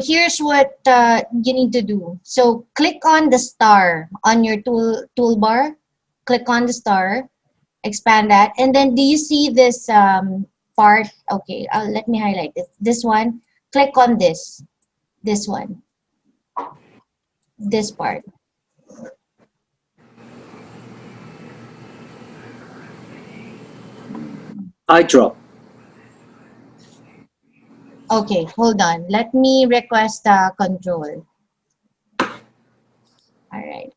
here's what you need to do. So click on the star on your toolbar. Click on the star, expand that, and then do you see this part? Okay, let me highlight it. This one. Click on this one, this part. I drop. Okay, hold on. Let me request control. All right.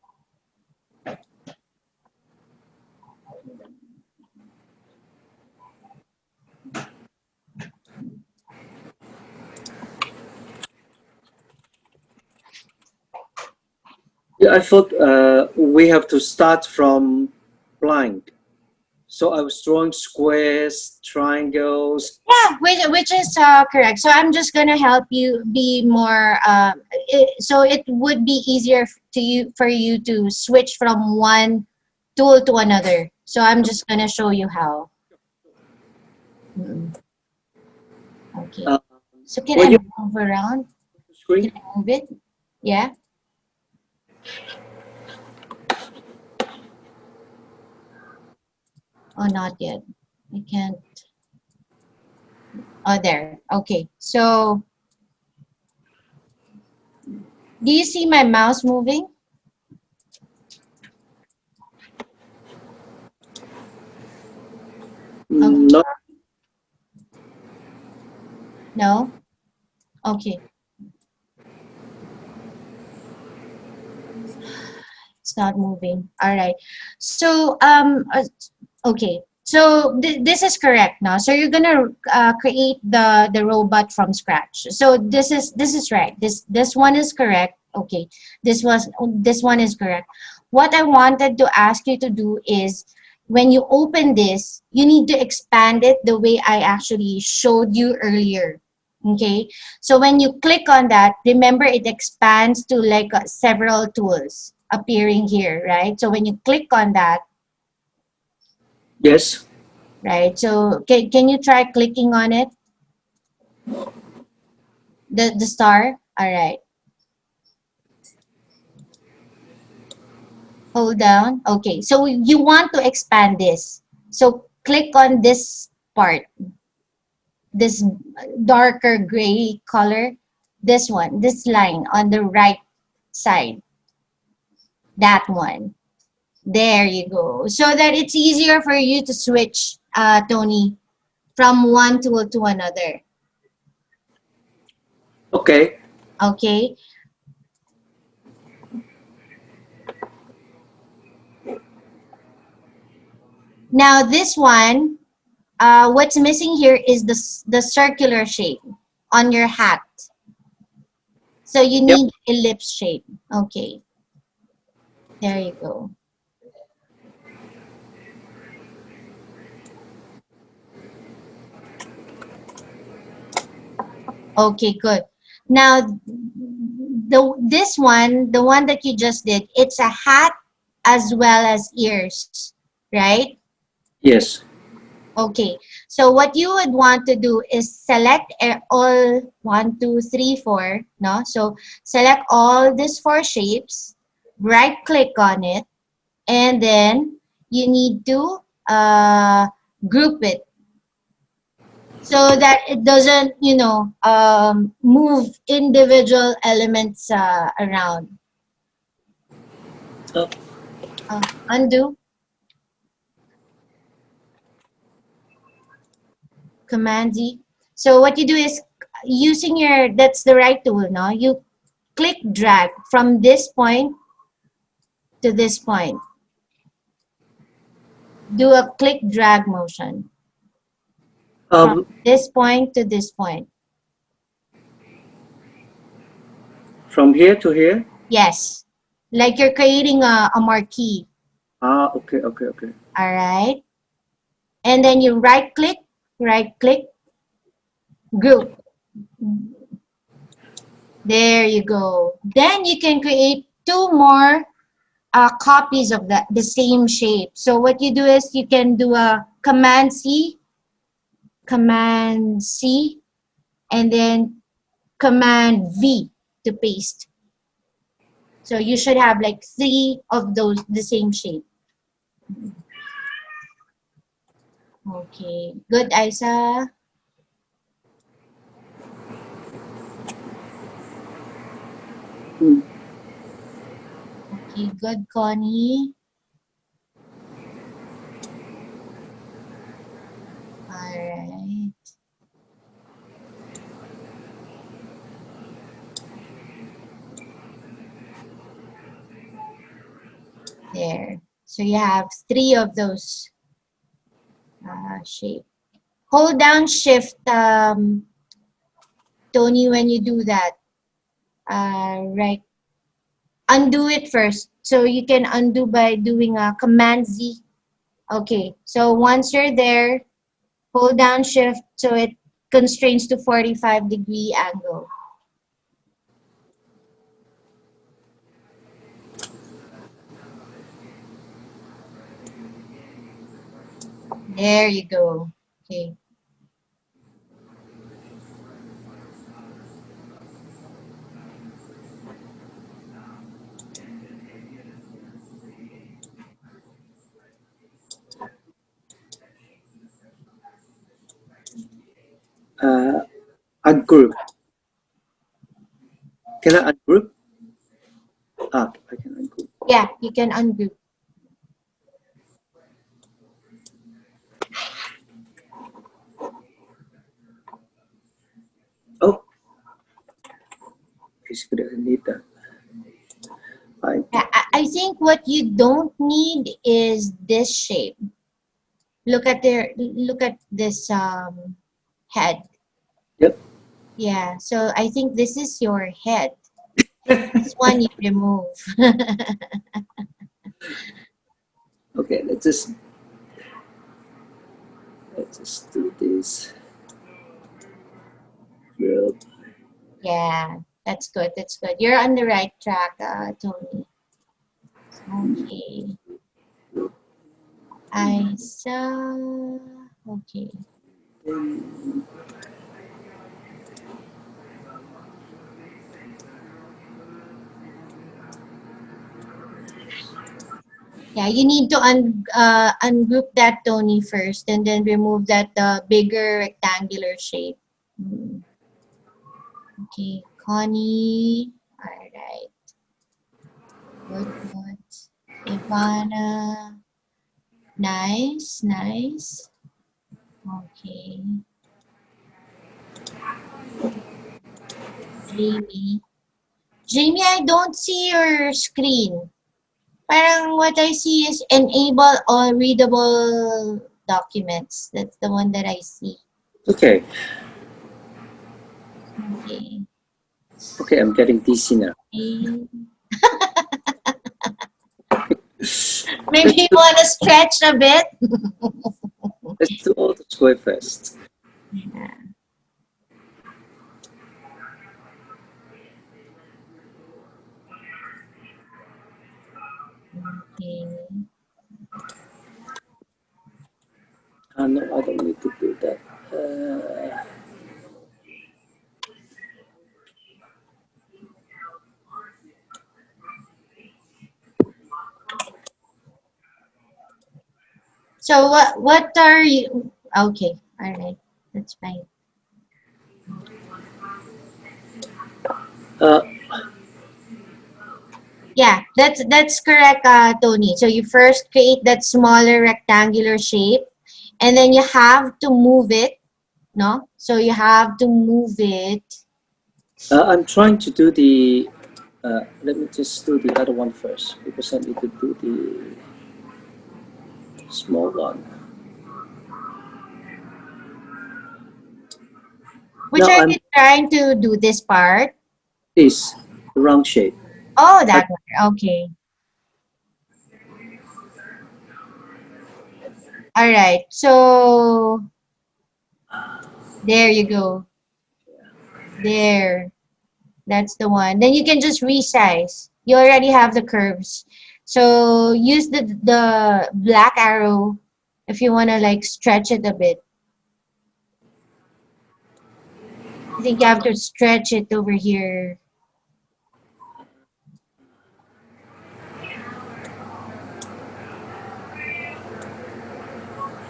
Yeah, I thought we have to start from blank. So I was drawing squares, triangles. Yeah, which is correct. So I'm just gonna help you be more. So it would be easier to you for you to switch from one tool to another. So I'm just gonna show you how. Mm, okay. Uh, So can were I you move around? on the Can screen? I move it? Yeah. Oh, not yet. I can't. Oh, there. Okay. So do you see my mouse moving? Okay. No. No. Okay. It's not moving. All right. So okay. So this is correct now. So you're gonna create the robot from scratch. So this is right. This one is correct. Okay. This one is correct. What I wanted to ask you to do is when you open this, you need to expand it the way I actually showed you earlier. Okay, so when you click on that, remember it expands to like several tools appearing here, right? So when you click on that, Yes. right? So can you try clicking on it? The star? All right. Hold down. Okay. So you want to expand this. So click on this part, this darker gray color, this one, this line on the right side, that one. There you go. So that it's easier for you to switch, Tony, from one tool to another. Okay. Okay. Now this one, what's missing here is the circular shape on your hat. So you Yep. need ellipse shape. Okay. There you go. Okay, good. Now the one that you just did, it's a hat as well as ears, right? Yes. Okay. So what you would want to do is select all one, two, three, four. No, so select all these four shapes, right click on it, and then you need to group it so that it doesn't, move individual elements around. Oh, Undo, Command Z. So what you do is using that's the right tool, no? You click drag from this point to this point. Do a click drag motion from um, this point to this point. from here to here. Yes. Like you're creating a marquee. Ah, okay, okay, okay. All right. And then you right click, group. There you go. Then you can create two more copies of the same shape. So what you do is you can do a Command C, and then Command V to paste. So you should have like three of those the same shape. Okay, good, Isa. Hmm. Okay, good, Connie. All right, there. So you have three of those shape. Hold down Shift, Tony, when you do that. Right. Undo it first. So you can undo by doing a Command Z. Okay. So once you're there, hold down Shift so it constrains to 45-degree angle. There you go. Okay. Uh, ungroup. Can I ungroup? Ah, I can ungroup. Yeah, you can undo. Oh, basically I need that. I, Yeah, I think what you don't need is this shape. Look at this head. yep. Yeah, so I think this is your head. This one you remove. Okay, let's just Let's just do this. Good. Yeah, that's good. That's good. You're on the right track, Tony. Okay. I saw. Okay. Then Yeah, you need to ungroup that, Tony, first, and then remove that bigger rectangular shape. Mm. Okay, Connie. All right. Good, good. Ivana. Nice, nice. Okay. Jamie. Jamie, I don't see your screen. Parang what I see is enable all readable documents. That's the one that I see. okay, Okay. okay, I'm getting dizzy now. Okay. Maybe you want to stretch a bit. Let's do all the square first. Yeah. Okay. No, I don't need to do that. Uh, So what are you? Okay. All right. That's fine. uh, Yeah, that's correct, Tony. So you first create that smaller rectangular shape, and then you have to move it, no? So you have to move it. I'm trying to do the. Let me just do the other one first because I need to do the small one. Which Now are I'm you trying to do this part? this round shape. Oh, I, that one. Okay. All right. So there you go. There. That's the one. Then you can just resize. You already have the curves. So use the black arrow if you want to like stretch it a bit. I think you have to stretch it over here.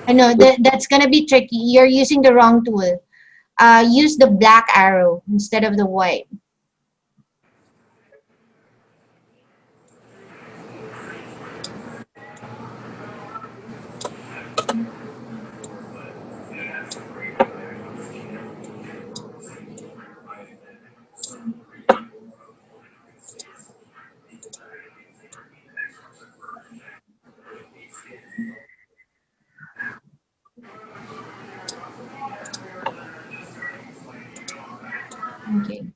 I know that's gonna be tricky. You're using the wrong tool. Use the black arrow instead of the white. Okay.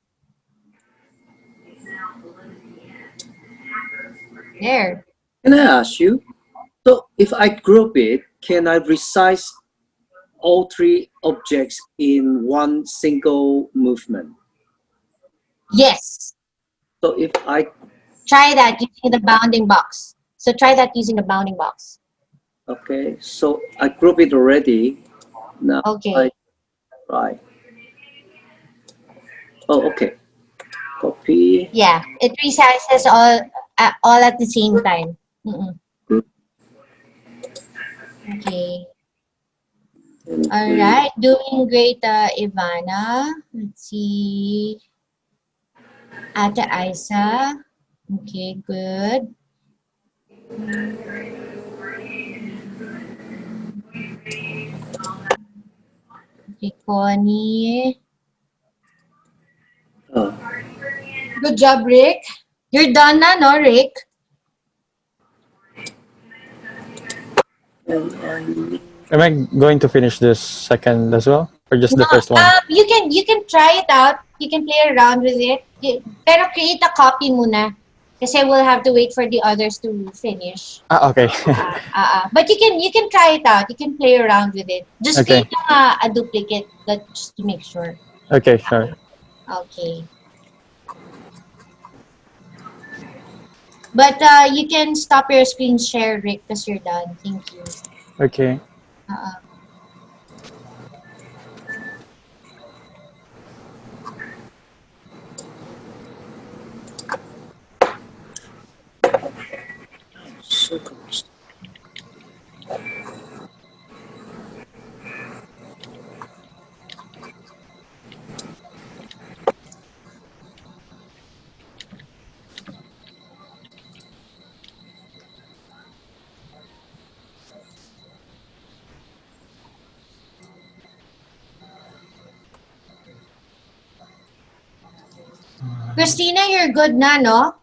There. can I ask you? So if I group it, can I resize all three objects in one single movement? Yes. So if I Try that using the bounding box. So try that using the bounding box. okay, so I group it already. Now I Okay. try. Oh, okay. Copy. Yeah. It resizes all at the same time. Mm-mm. Good. Okay. And All right. Doing great, Ivana. Let's see. Ate Isa. Okay, good. Okay, Connie. uh, Good job, Rick. You're done na, no, Rick? and I Am I going to finish this second as well, or just the No, first one? you can try it out. You can play around with it. Pero create a copy muna. Kasi we'll have to wait for the others to finish. Okay. But you can try it out. You can play around with it. Just Okay. create a duplicate that just to make sure. Okay, sure. Okay. But you can stop your screen share, Rick, because you're done. Thank you. Okay. Uh, Circles. Christina, you're good na, no?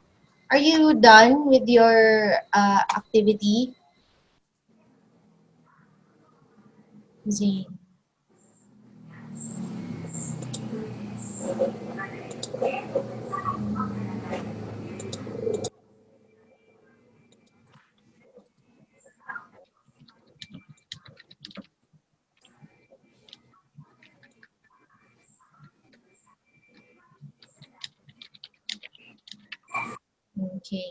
Are you done with your activity? Zane. Okay.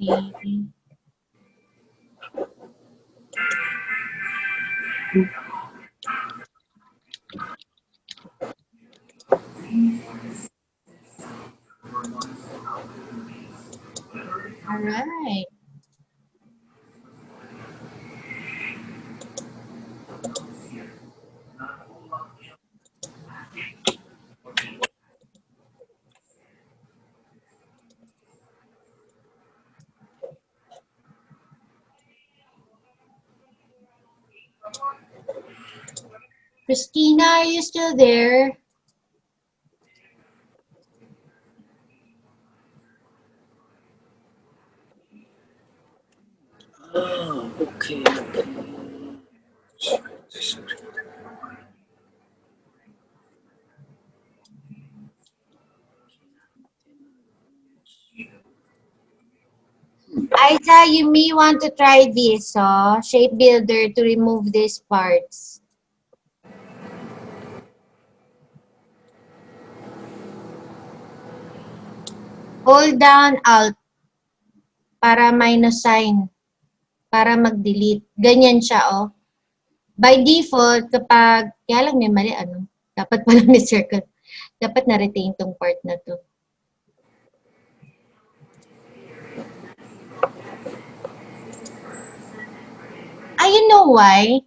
Okay. All right. Christina, are you still there? Oh, okay. Isa, you may want to try this, Shape Builder to remove these parts. Hold down Alt para minus sign, para mag-delete. Ganyan siya, oh. By default, kapag, kaya lang may mali, ano? Dapat pala may circle. Dapat na-retain tong part na to. You know why?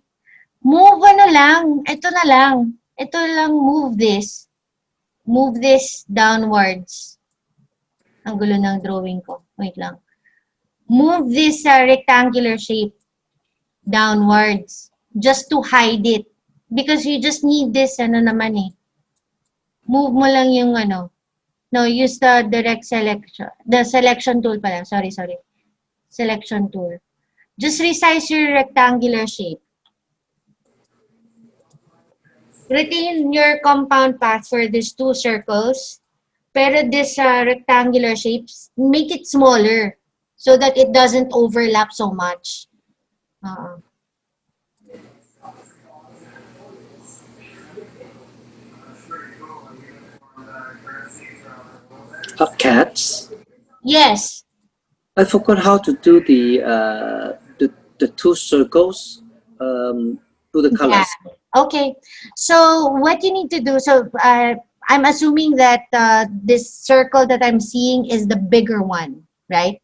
Move ano lang. Ito na lang. Ito lang, move this. Move this downwards. Ang gulo ng drawing ko. Wait lang. Move this rectangular shape downwards. Just to hide it. Because you just need this, ano naman eh. Move mo lang yung ano. No, use the direct selection. The selection tool pala. Sorry. Selection tool. Just resize your rectangular shape. Retain your compound path for these two circles. Pero this rectangular shapes, make it smaller so that it doesn't overlap so much. Cats. Yes. I forgot how to do the two circles to the colors. Yeah. Okay. So what you need to do, I'm assuming that this circle that I'm seeing is the bigger one, right?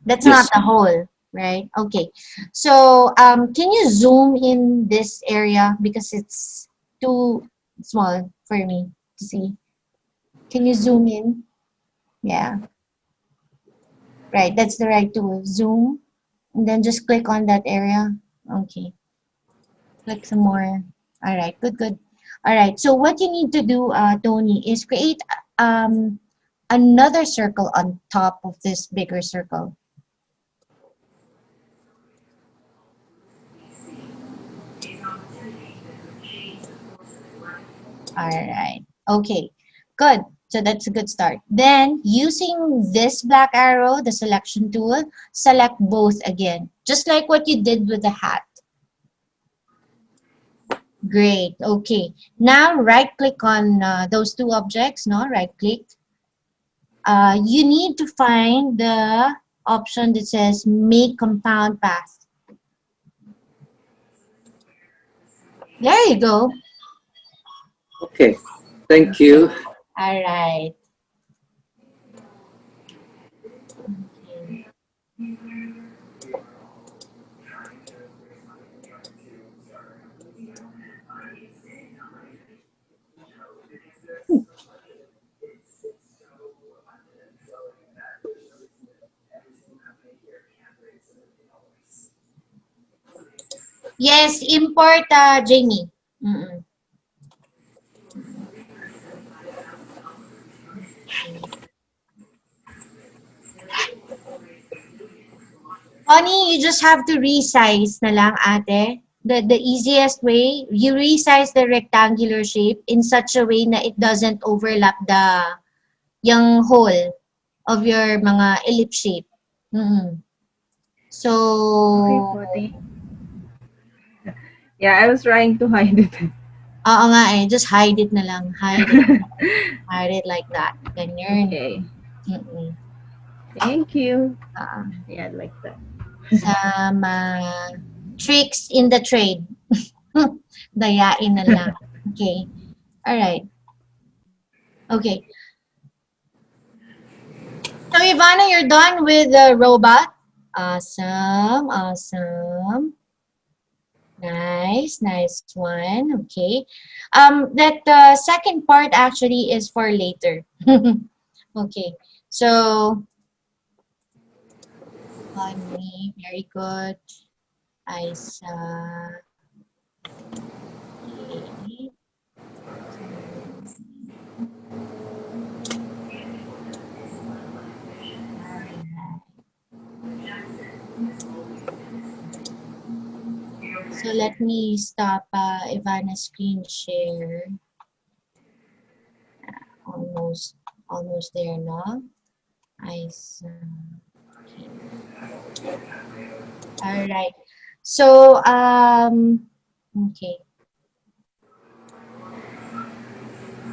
That's Yes. not the whole, right? Okay. So can you zoom in this area because it's too small for me to see? Can you zoom in? Yeah. Right. That's the right tool. Zoom. And then just click on that area. Okay. Click some more. All right. Good. All right. So what you need to do, Tony, is create another circle on top of this bigger circle. All right. Okay. Good. So that's a good start. Then using this black arrow, the selection tool, select both again, just like what you did with the hat. Great. Okay. Now right click on those two objects. No, right click. You need to find the option that says make compound path. There you go. Okay, thank you. All right. Okay. Yes, import, Jamie. Mm-mm. Honey, you just have to resize na lang, ate. The easiest way, you resize the rectangular shape in such a way na it doesn't overlap the yung hole of your mga ellipse shape. Mm-mm. Okay So, po, yeah, I was trying to hide it. oo nga eh, just hide it na lang. Hide it. Hide it like that. Ganyan. Okay. Mm-mm. Thank you. Ah, Yeah, like that. sama tricks in the trade. Dayain na lang. Okay. All right. Okay. So, Ivana, you're done with the robot. Awesome. Awesome. Nice. Nice one. Okay. That second part actually is for later. Okay. So, honey, very good. Isa. Okay. So let me stop Ivana's screen share. Almost, almost there now. Okay. All right. So okay,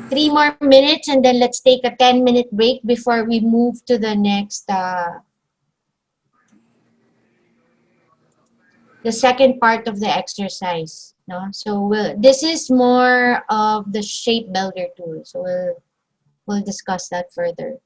3 more minutes, and then let's take a 10-minute break before we move to the next the second part of the exercise. No, so this is more of the shape builder tool. So we'll discuss that further.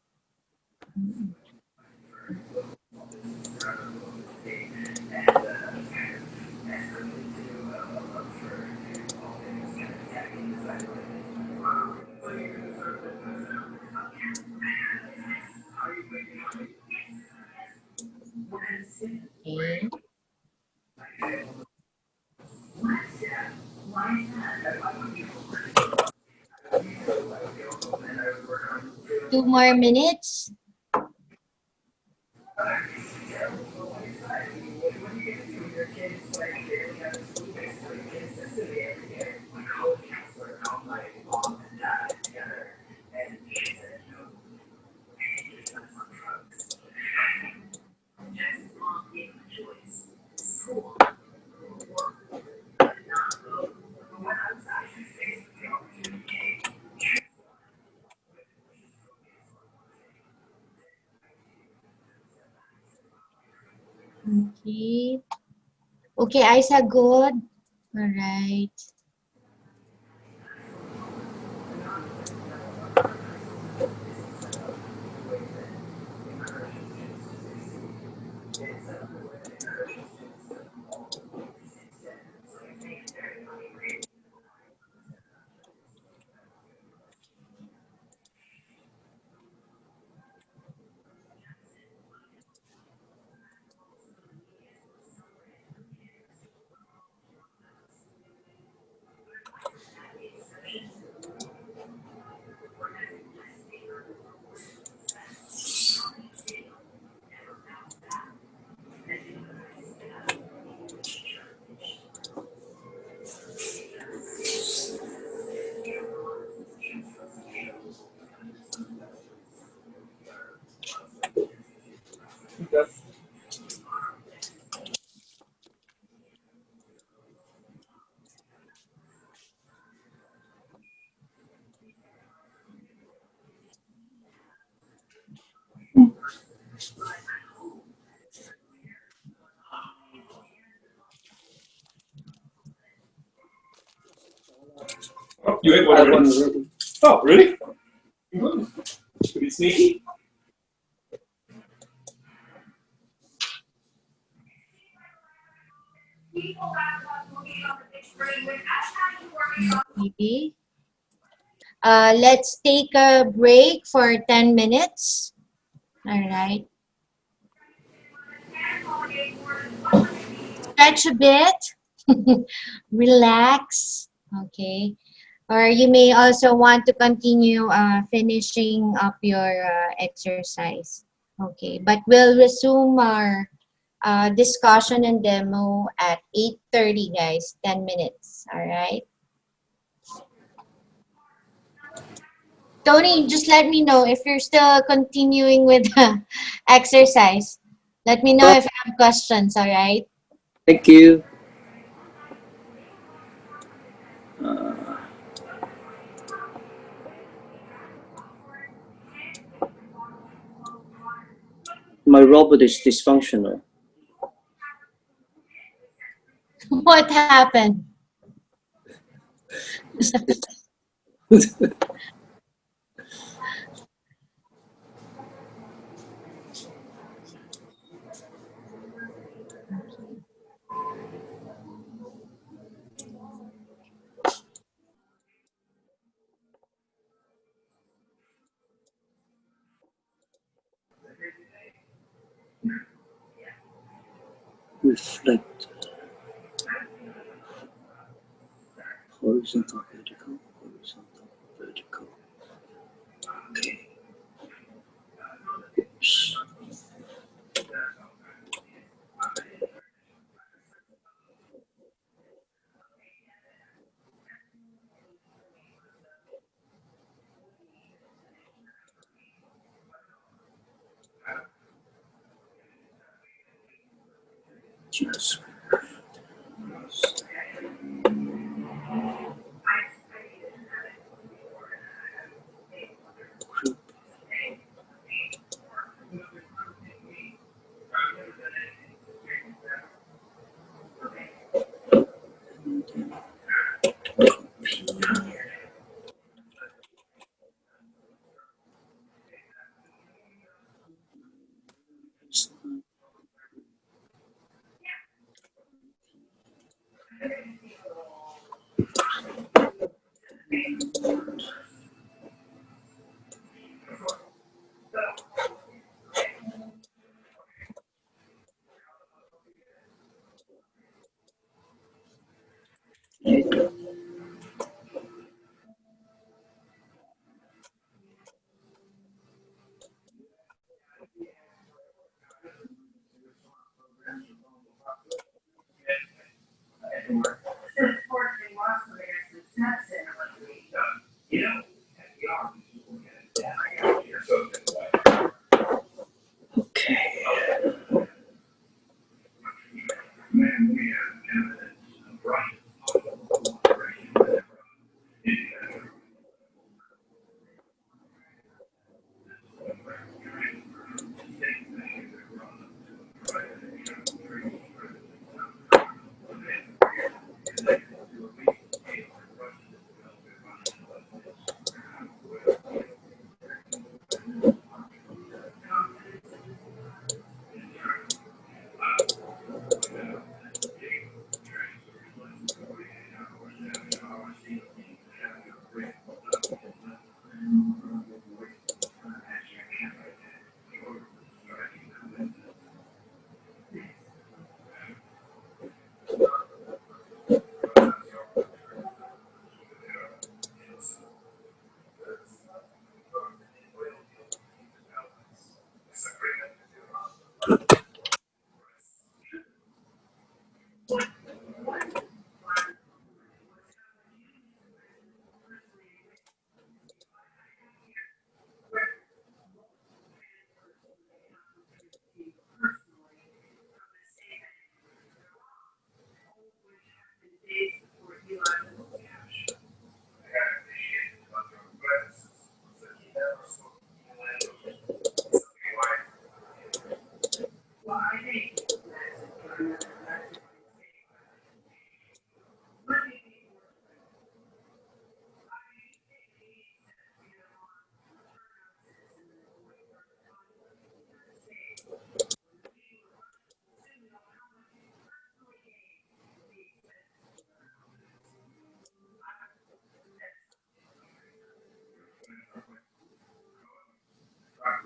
Okay. 2 more minutes. Okay. Okay, Isa, good. All right. Oh, you ate one I have one already? already. Oh, really? Good. Pretty sneaky. Maybe. Let's take a break for 10 minutes. All right. Stretch a bit. Relax. Okay. Or you may also want to continue finishing up your exercise. Okay. But we'll resume our discussion and demo at 8:30, guys. 10 minutes. All right. Tony, just let me know if you're still continuing with the exercise. Let me know if you have questions, all right? Thank you. My robot is dysfunctional. What happened? Reflect. Horizontal, vertical, horizontal, vertical. Okay. Oops. Just group. Okay.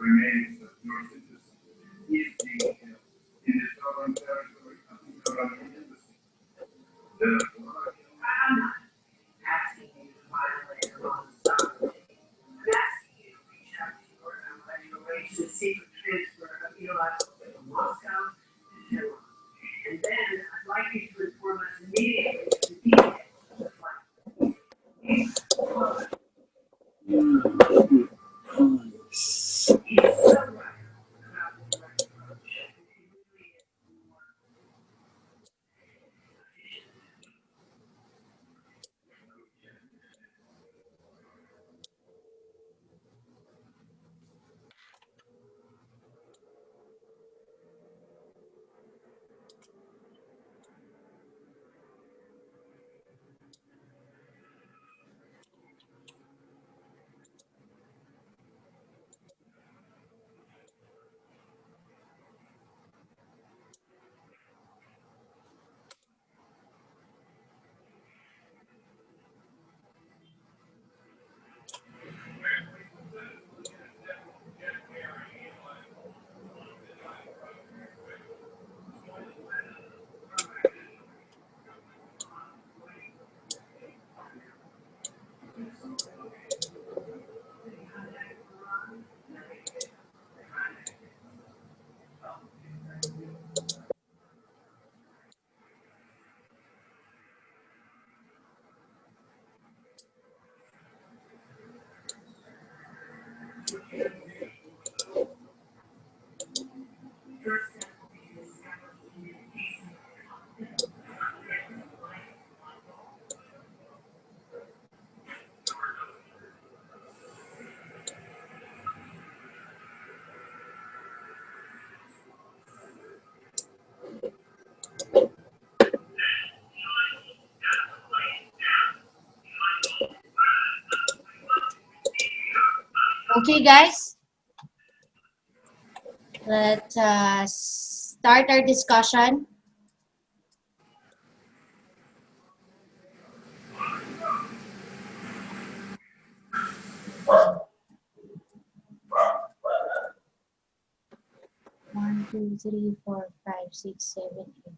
remains of your citizen is being held in the sovereign territory of Israeli embassy. Therefore, I'm not asking you to violate the laws of sovereignty. I'm asking you to reach out to your ally to arrange the secret transfer of theological from Moscow to Tehran. And then I'd like you to inform us immediately of the details of the flight. He's so right. He's so right about the direct approach. It really is more efficient. Okay, guys, let's start our discussion. One, two, three, four, five, six, 7, 8.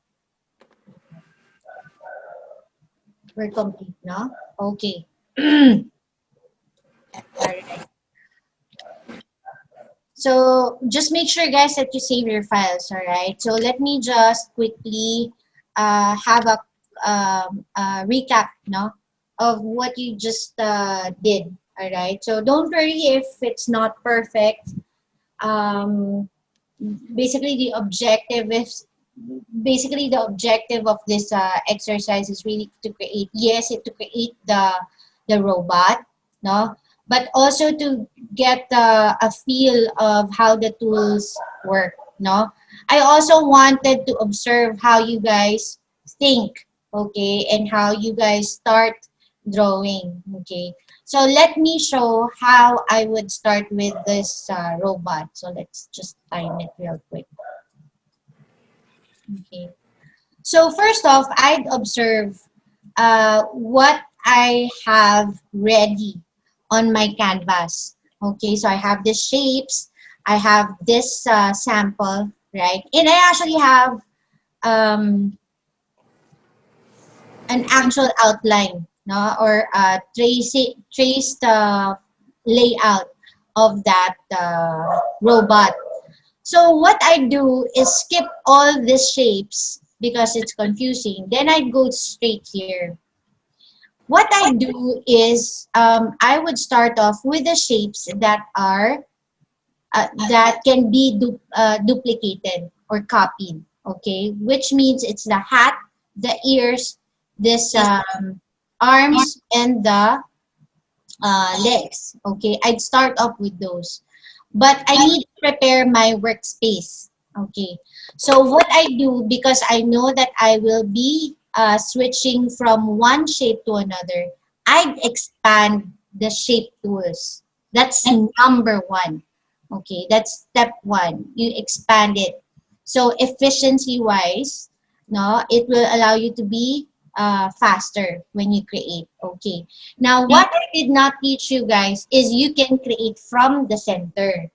We're complete, no? Okay. Alright. So just make sure, guys, that you save your files. All right. So let me just quickly have a recap, no, of what you just did. All right. So don't worry if it's not perfect. Um, basically, the objective of this exercise is really to create, yes, it to create the robot, no, but also to get a feel of how the tools work, no. I also wanted to observe how you guys think, okay, and how you guys start drawing, okay. So let me show how I would start with this robot. So let's just time it real quick. Okay. So first off, I'd observe what I have ready on my canvas. Okay, so I have these shapes, I have this sample, right? And I actually have um, an actual outline, no, or traced layout of that robot. So what I do is skip all these shapes because it's confusing. Then I go straight here. What I do is I would start off with the shapes that are that can be duplicated or copied. Okay, which means it's the hat, the ears, this arms, and the legs. Okay, I'd start off with those. But I need to prepare my workspace. Okay, so what I do, because I know that I will be switching from one shape to another, I'd expand the shape tools. That's number one. Okay, that's step one. You expand it. So efficiency wise, no, it will allow you to be faster when you create. Okay. Now, what I did not teach you guys is you can create from the center.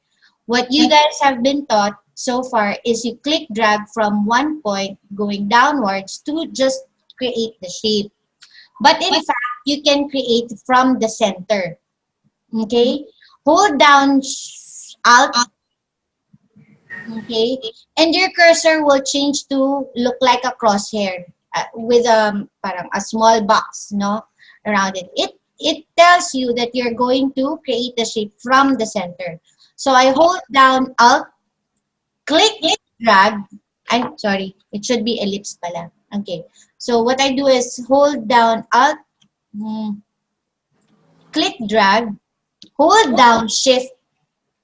What you guys have been taught so far is you click drag from one point going downwards to just create the shape. But in fact, you can create from the center. Okay? Hold down Alt, okay? And your cursor will change to look like a crosshair with parang a small box, no, around it. It tells you that you're going to create the shape from the center. So I hold down Alt, click, drag. I'm sorry, it should be ellipse pala. Okay. So what I do is hold down Alt, mm, click, drag, hold down Shift,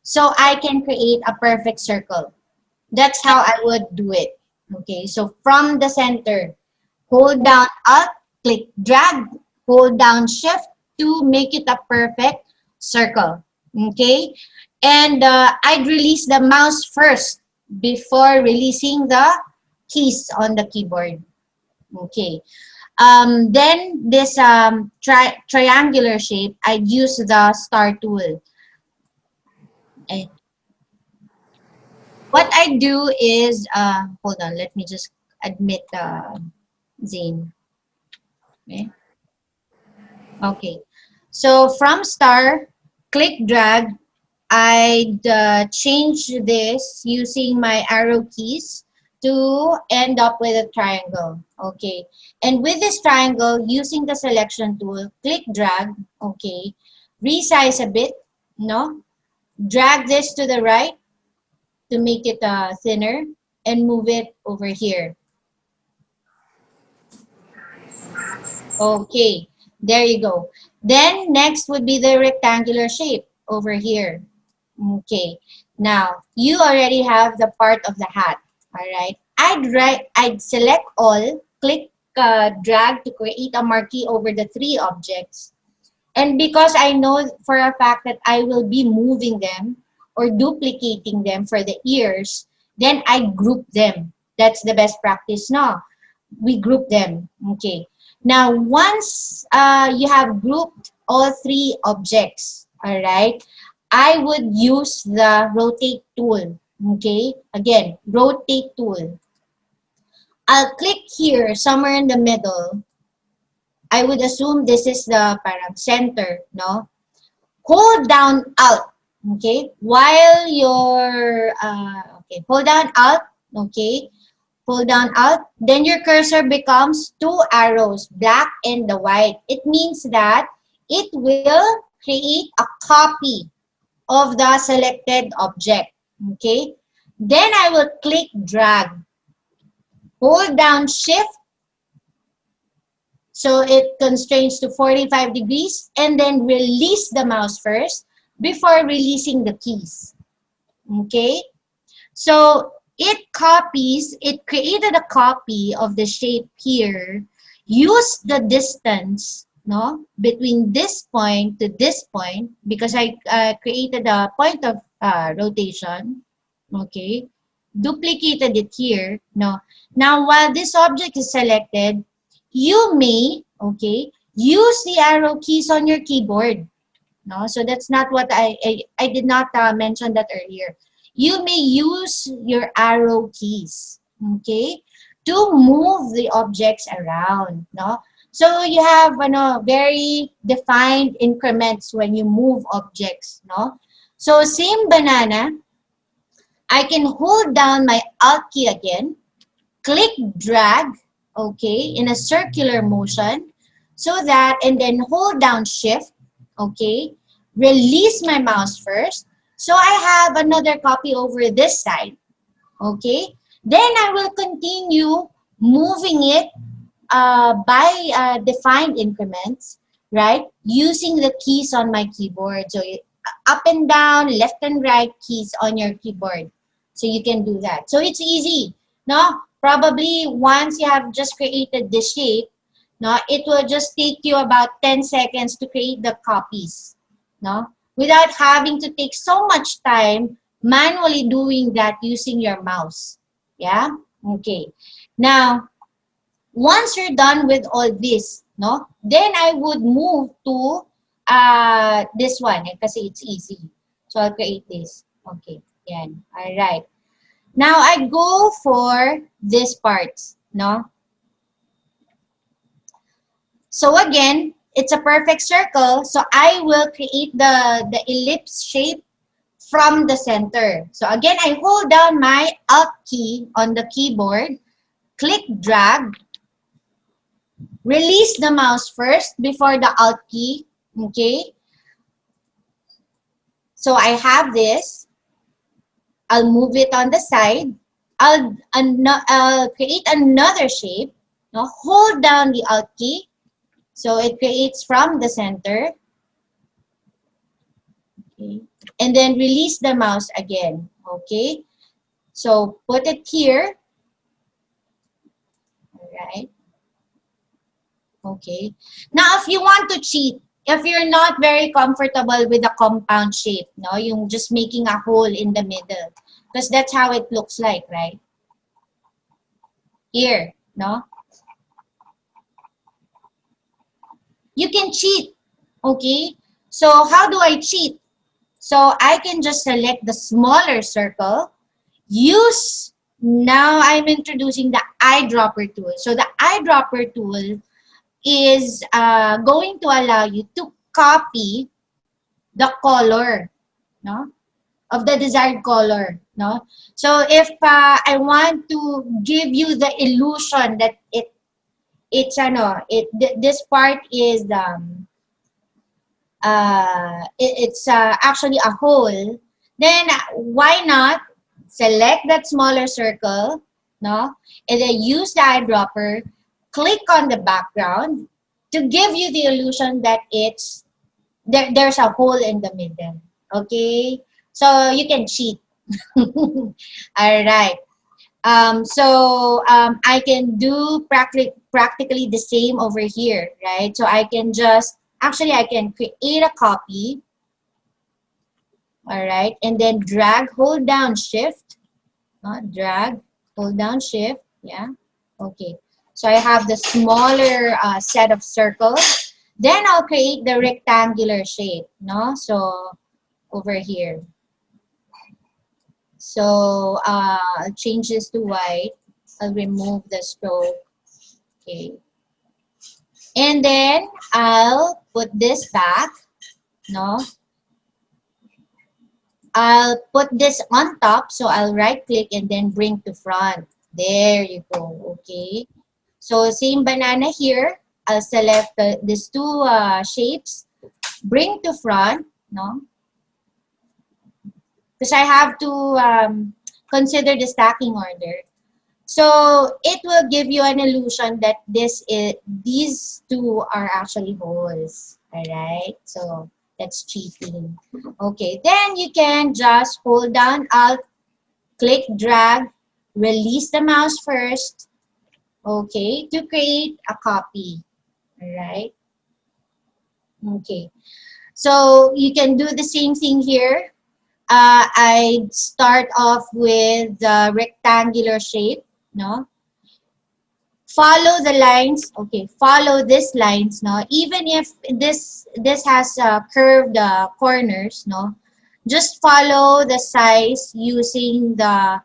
so I can create a perfect circle. That's how I would do it. Okay, so from the center, hold down Alt, click drag, hold down Shift to make it a perfect circle. Okay, and I'd release the mouse first before releasing the keys on the keyboard. Okay, then this triangular shape, I'd use the star tool. Eh, What I do is, hold on, let me just admit Zane. Okay. Okay. So from star, click drag, I'd change this using my arrow keys to end up with a triangle. Okay. And with this triangle, using the selection tool, click drag, okay, resize a bit, no? Drag this to the right to make it thinner and move it over here. Okay, there you go. Then next would be the rectangular shape over here. Okay, now you already have the part of the hat. All right, I'd select all, click drag to create a marquee over the three objects. And because I know for a fact that I will be moving them or duplicating them for the ears, then I group them. That's the best practice now. We group them. Okay. Now, once you have grouped all three objects, all right, I would use the rotate tool. Okay. Again, rotate tool. I'll click here somewhere in the middle. I would assume this is the parang center, no? Hold down Alt, okay? While you're, okay, hold down Alt, okay? Hold down Alt, then your cursor becomes two arrows, black and the white. It means that it will create a copy of the selected object, okay? Then I will click drag, hold down Shift, so it constrains to 45 degrees and then release the mouse first before releasing the keys. Okay? So it created a copy of the shape here. Use the distance, no, between this point to this point because I created a point of rotation. Okay? Duplicated it here. No. Now, while this object is selected, you may, okay, use the arrow keys on your keyboard. No, so that's not what I did not mention that earlier. You may use your arrow keys, okay, to move the objects around. No, so you have very defined increments when you move objects. No, so same banana. I can hold down my Alt key again, click drag, okay, in a circular motion, so that, and then hold down Shift, okay, release my mouse first, so I have another copy over this side, okay. Then I will continue moving it by defined increments, right, using the keys on my keyboard. So up and down, left and right keys on your keyboard. So you can do that. So it's easy. No, probably once you have just created the shape, no, it will just take you about 10 seconds to create the copies. No, without having to take so much time manually doing that using your mouse. Yeah. Okay. Now, once you're done with all this, no, then I would move to this one kasi it's easy. So I'll create this. Okay. Yan. Alright. Now, I go for this part, no? So again, it's a perfect circle. So I will create the ellipse shape from the center. So again, I hold down my Alt key on the keyboard, click drag, release the mouse first before the Alt key, okay? So I have this. I'll move it on the side. I'll create another shape. Now hold down the Alt key. So it creates from the center. Okay. And then release the mouse again. Okay. So put it here. All right. Okay. Now, if you want to cheat, if you're not very comfortable with a compound shape, no, yung just making a hole in the middle, because that's how it looks like, right? Here, no? You can cheat, okay? So, how do I cheat? So, I can just select the smaller circle, now I'm introducing the eyedropper tool. So, the eyedropper tool is going to allow you to copy the color, no, of the desired color, no. So if I want to give you the illusion that this part is it's actually a hole, then why not select that smaller circle, no, and then use the eyedropper, click on the background to give you the illusion that there's a hole in the middle. Okay, so you can cheat. All right. I can do practically the same over here, right? So I can I can create a copy. All right, and then drag, hold down shift, drag, hold down shift, yeah, okay. So I have the smaller set of circles. Then I'll create the rectangular shape, no? So over here. So I'll change this to white. I'll remove the stroke, okay. And then I'll put this back, no? I'll put this on top, so I'll right click and then bring to front. There you go, okay. So same banana here. I'll select these two shapes, bring to front, no? Because I have to consider the stacking order. So it will give you an illusion that these two are actually holes. All right, so that's cheating. Okay, then you can just hold down Alt, click drag, release the mouse first, okay, to create a copy. All right. Okay. So you can do the same thing here. I start off with the rectangular shape, no? Follow the lines, okay, follow these lines, no? Even if this has curved corners, no? Just follow the size using the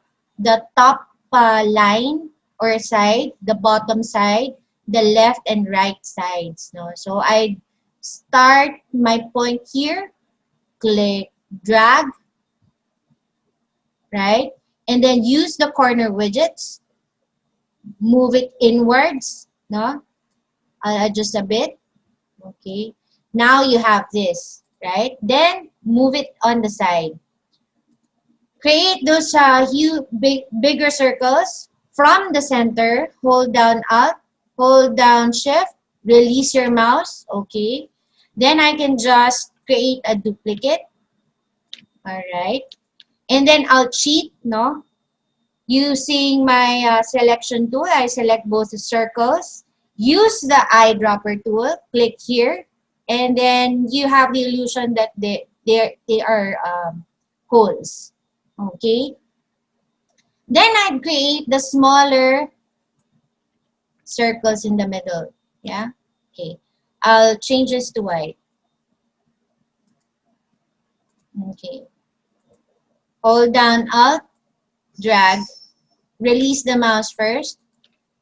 top line or side, the bottom side, the left and right sides, no? So I start my point here, click, drag, right? And then use the corner widgets, move it inwards, no? I'll adjust a bit, okay? Now you have this, right? Then move it on the side. Create those bigger circles from the center. Hold down Alt, hold down Shift, release your mouse, okay? Then I can just create a duplicate, all right? And then I'll cheat, no? Using my selection tool, I select both the circles. Use the eyedropper tool, click here, and then you have the illusion that they are holes. Okay. Then I create the smaller circles in the middle. Yeah. Okay. I'll change this to white. Okay. hold down Alt, drag, release the mouse first.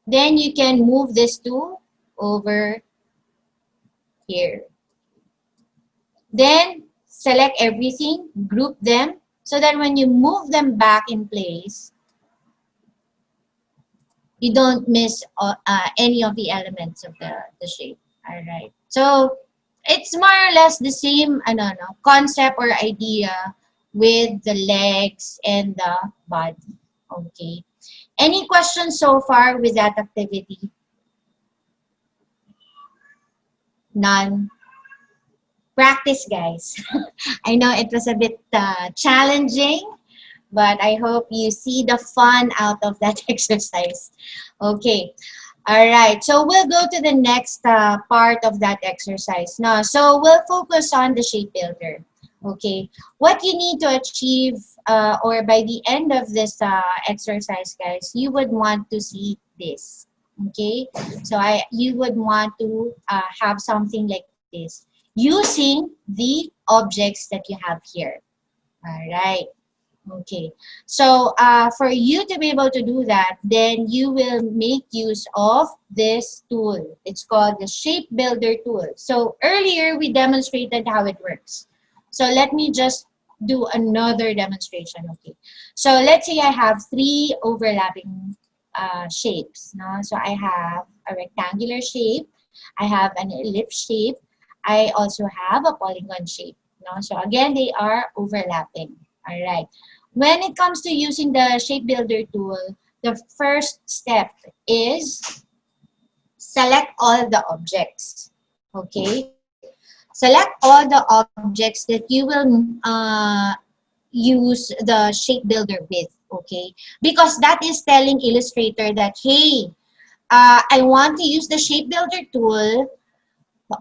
Then you can move this to over here. Then select everything, group them, so that when you move them back in place, you don't miss any of the elements of the shape. All right. So it's more or less the same concept or idea with the legs and the body. Okay. Any questions so far with that activity? None. Practice, guys. I know it was a bit challenging, but I hope you see the fun out of that exercise. Okay. All right. So we'll go to the next part of that exercise now. So we'll focus on the shape builder. Okay. What you need to achieve or by the end of this exercise, guys, you would want to see this. Okay. So you would want to have something like this using the objects that you have here. All right. Okay, so for you to be able to do that, then you will make use of this tool. It's called the Shape Builder tool. So earlier we demonstrated how it works. So let me just do another demonstration. Okay, so let's say I have three overlapping shapes. No? So I have a rectangular shape, I have an ellipse shape, I also have a polygon shape. No? So again, they are overlapping. All right. When it comes to using the Shape Builder tool, the first step is select all the objects. Okay? Select all the objects that you will use the Shape Builder with. Okay? Because that is telling Illustrator that, hey, I want to use the Shape Builder tool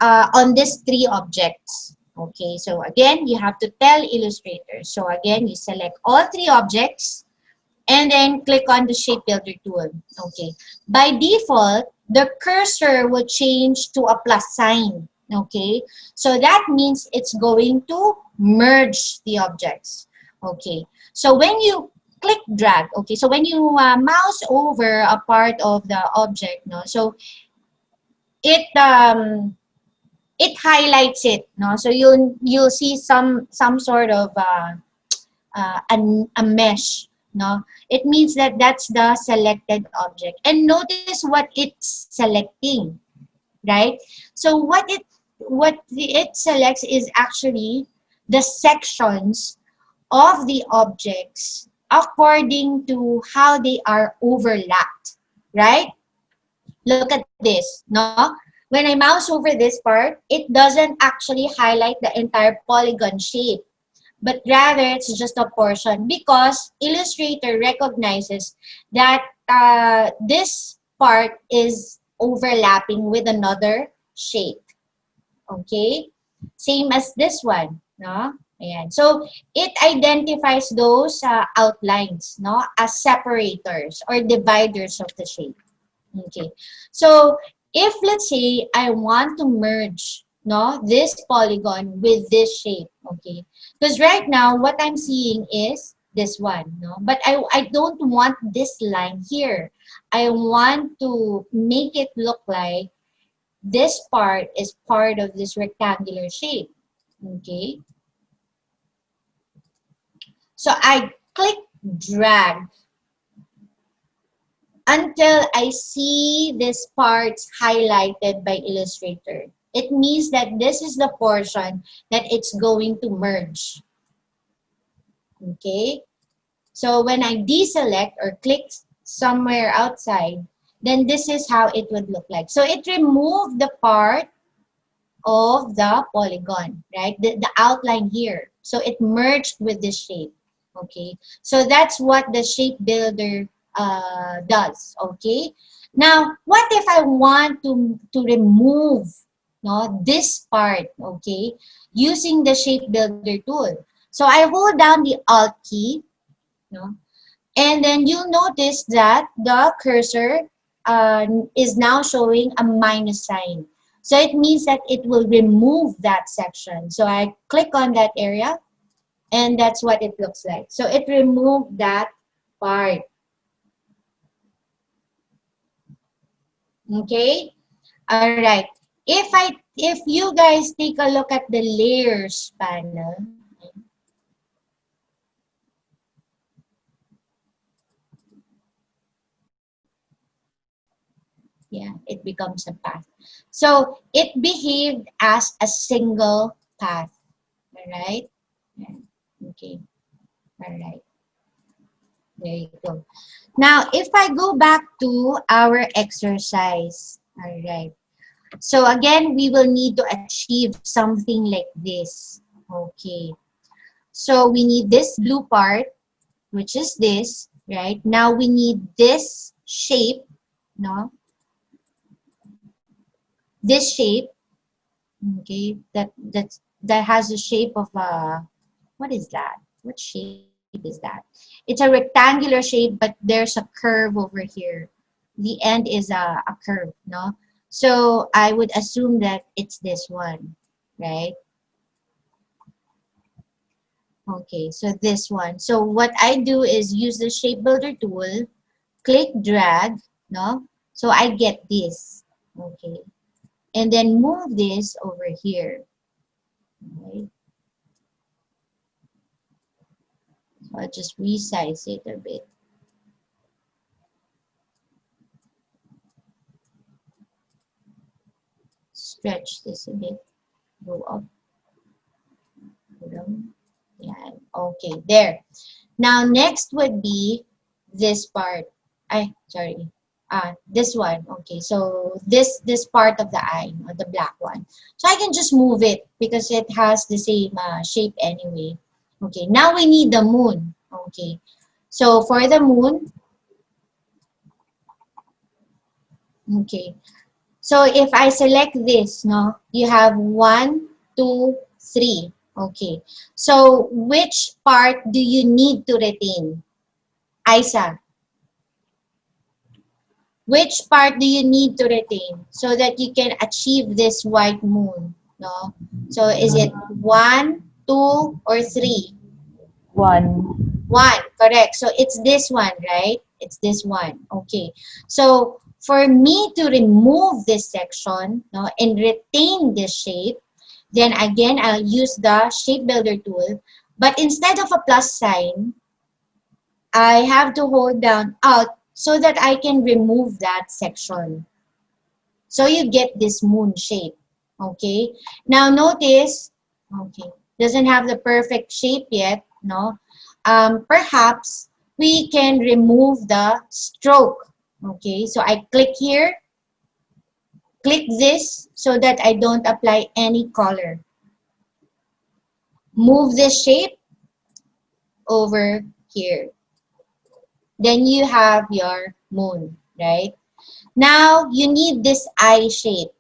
on these three objects. Okay, so again, you have to tell Illustrator. So again, you select all three objects and then click on the Shape Builder tool. Okay, by default, the cursor will change to a plus sign. Okay, so that means it's going to merge the objects. Okay, so when you click drag, okay, so when you mouse over a part of the object, no, so it it highlights it, no, so you'll see some sort of a mesh, no, it means that that's the selected object, and notice what it's selecting, right? So what it selects is actually the sections of the objects according to how they are overlapped, right? Look at this, no? When I mouse over this part, it doesn't actually highlight the entire polygon shape, but rather it's just a portion because Illustrator recognizes that this part is overlapping with another shape. Okay? Same as this one, no? Ayan. So, it identifies those outlines, no, as separators or dividers of the shape. Okay. So, if let's say I want to merge, no, this polygon with this shape, okay? Because right now, what I'm seeing is this one, no? But I don't want this line here. I want to make it look like this part is part of this rectangular shape, okay? So, I click drag until I see this parts highlighted by Illustrator. It means that this is the portion that it's going to merge. Okay? So when I deselect or click somewhere outside, then this is how it would look like. So it removed the part of the polygon, right? The outline here. So it merged with this shape. Okay, so that's what the shape builder does. Okay, now what if I want to remove, no, this part, okay, using the shape builder tool? So I hold down the Alt key, no, and then you'll notice that the cursor is now showing a minus sign. So it means that it will remove that section. So I click on that area And that's what it looks like. So it removed that part. Okay? All right. If you guys take a look at the layers panel, yeah, it becomes a path. So it behaved as a single path. All right? Yeah. Okay. All right. There you go. Now, if I go back to our exercise, all right. So again, we will need to achieve something like this. Okay. So we need this blue part, which is this, right? Now we need this shape, no? This shape, okay, that has a shape of a, what is that? What shape is that? It's a rectangular shape, but there's a curve over here. The end is a curve, no? So I would assume that it's this one, right? Okay, so this one. So what I do is use the shape builder tool, click drag, no? So I get this, okay? And then move this over here, right? So I'll just resize it a bit. Stretch this a bit, go up, go down. Yeah, okay, there. Now next would be this part. Sorry. This one. Okay, so this part of the eye, the black one. So I can just move it because it has the same shape anyway. Okay, now we need the moon. Okay, so for the moon, okay. So if I select this, no, you have 1, 2, 3. Okay. So which part do you need to retain? Isa, which part do you need to retain so that you can achieve this white moon? No? So is it 1, 2, or 3? 1. 1, correct. So it's this one, right? It's this one. Okay. So for me to remove this section, no, and retain this shape, then again, I'll use the shape builder tool. But instead of a plus sign, I have to hold down Alt so that I can remove that section. So you get this moon shape. Okay. Now notice, okay, doesn't have the perfect shape yet, no? Perhaps we can remove the stroke. Okay, so I click here, click this so that I don't apply any color. Move this shape over here. Then you have your moon, right? Now you need this eye shape,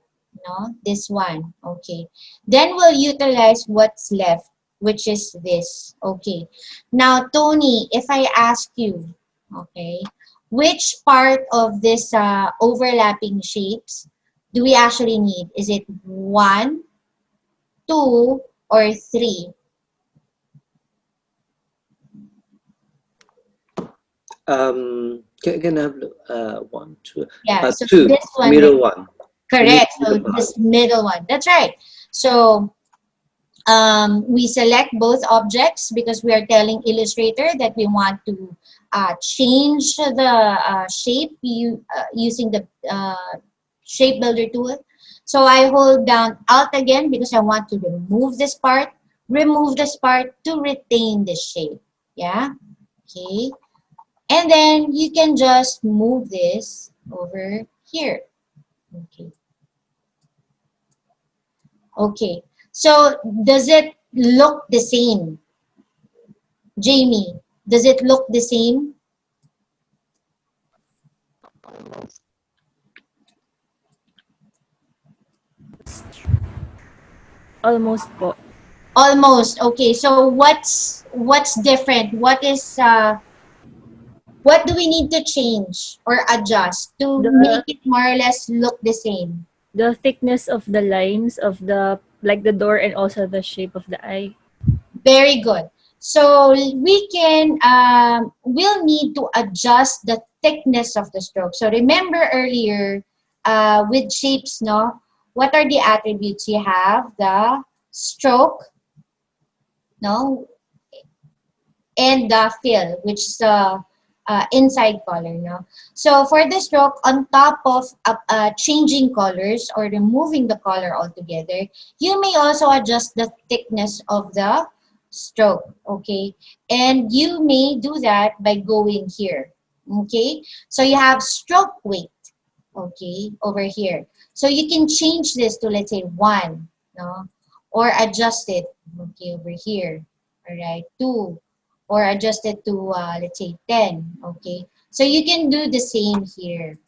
no? This one, okay. Then we'll utilize what's left, which is this, okay. Now, Tony, if I ask you, okay, which part of this overlapping shapes do we actually need? Is it 1, 2, or 3? Can I have one, two, Yeah, so two, this one, middle one. We need correct. So middle part. this middle one, that's right. So we select both objects because we are telling Illustrator that we want to change the shape using the shape builder tool. So I hold down Alt again because I want to remove this part to retain this shape. Yeah, okay. And then you can just move this over here. Okay. Okay. So does it look the same? Jamie, does it look the same? Almost po. Almost. Okay. So what's different? What do we need to change or adjust to make The it more or less look the same? the thickness of the lines of the, like, the door, and also the shape of the eye. Very good. So we can, we'll need to adjust the thickness of the stroke. So remember earlier, with shapes, no, what are the attributes? You have the stroke, no, and the fill, which is the inside color, no. So for the stroke, on top of changing colors or removing the color altogether, you may also adjust the thickness of the stroke, okay? And you may do that by going here, okay? So you have stroke weight, okay, over here. So you can change this to, let's say, 1, no? Or adjust it, okay, over here, all right, 2, or adjust it to, let's say, 10, okay? So you can do the same here.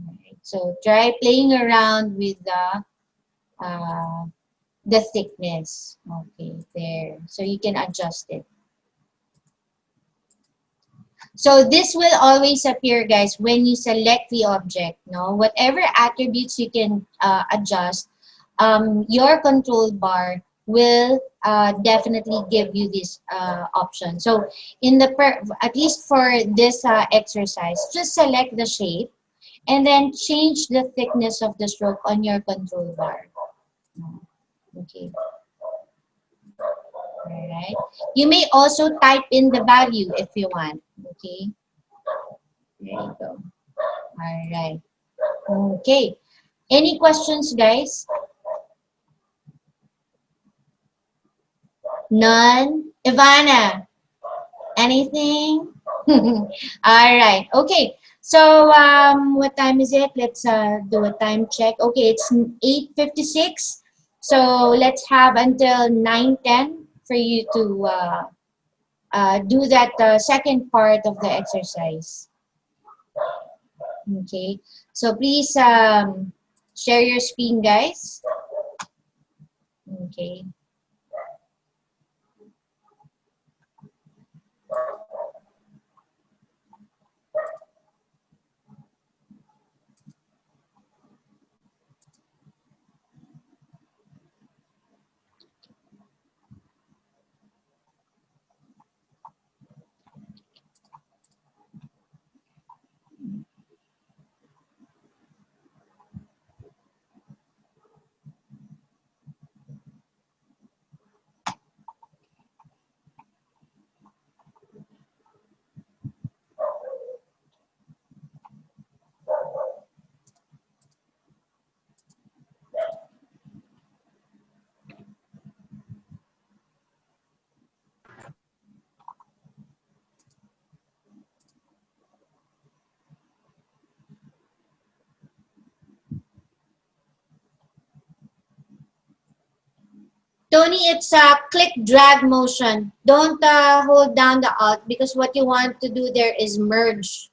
Alright, so try playing around with the thickness, okay, there. So you can adjust it. So this will always appear, guys, when you select the object, no? Whatever attributes you can adjust, your control bar will definitely give you this option. So in the at least for this exercise, just select the shape and then change the thickness of the stroke on your control bar. Okay. All right. You may also type in the value if you want. Okay. There you go. All right. Okay. Any questions, guys? None? Ivana, anything? All right. Okay. So, what time is it? Let's do a time check. Okay, it's 8:56. So, let's have until 9:10 for you to do that second part of the exercise. Okay. So, please share your screen, guys. Okay. Tony, it's a click drag motion. Don't hold down the alt because what you want to do there is merge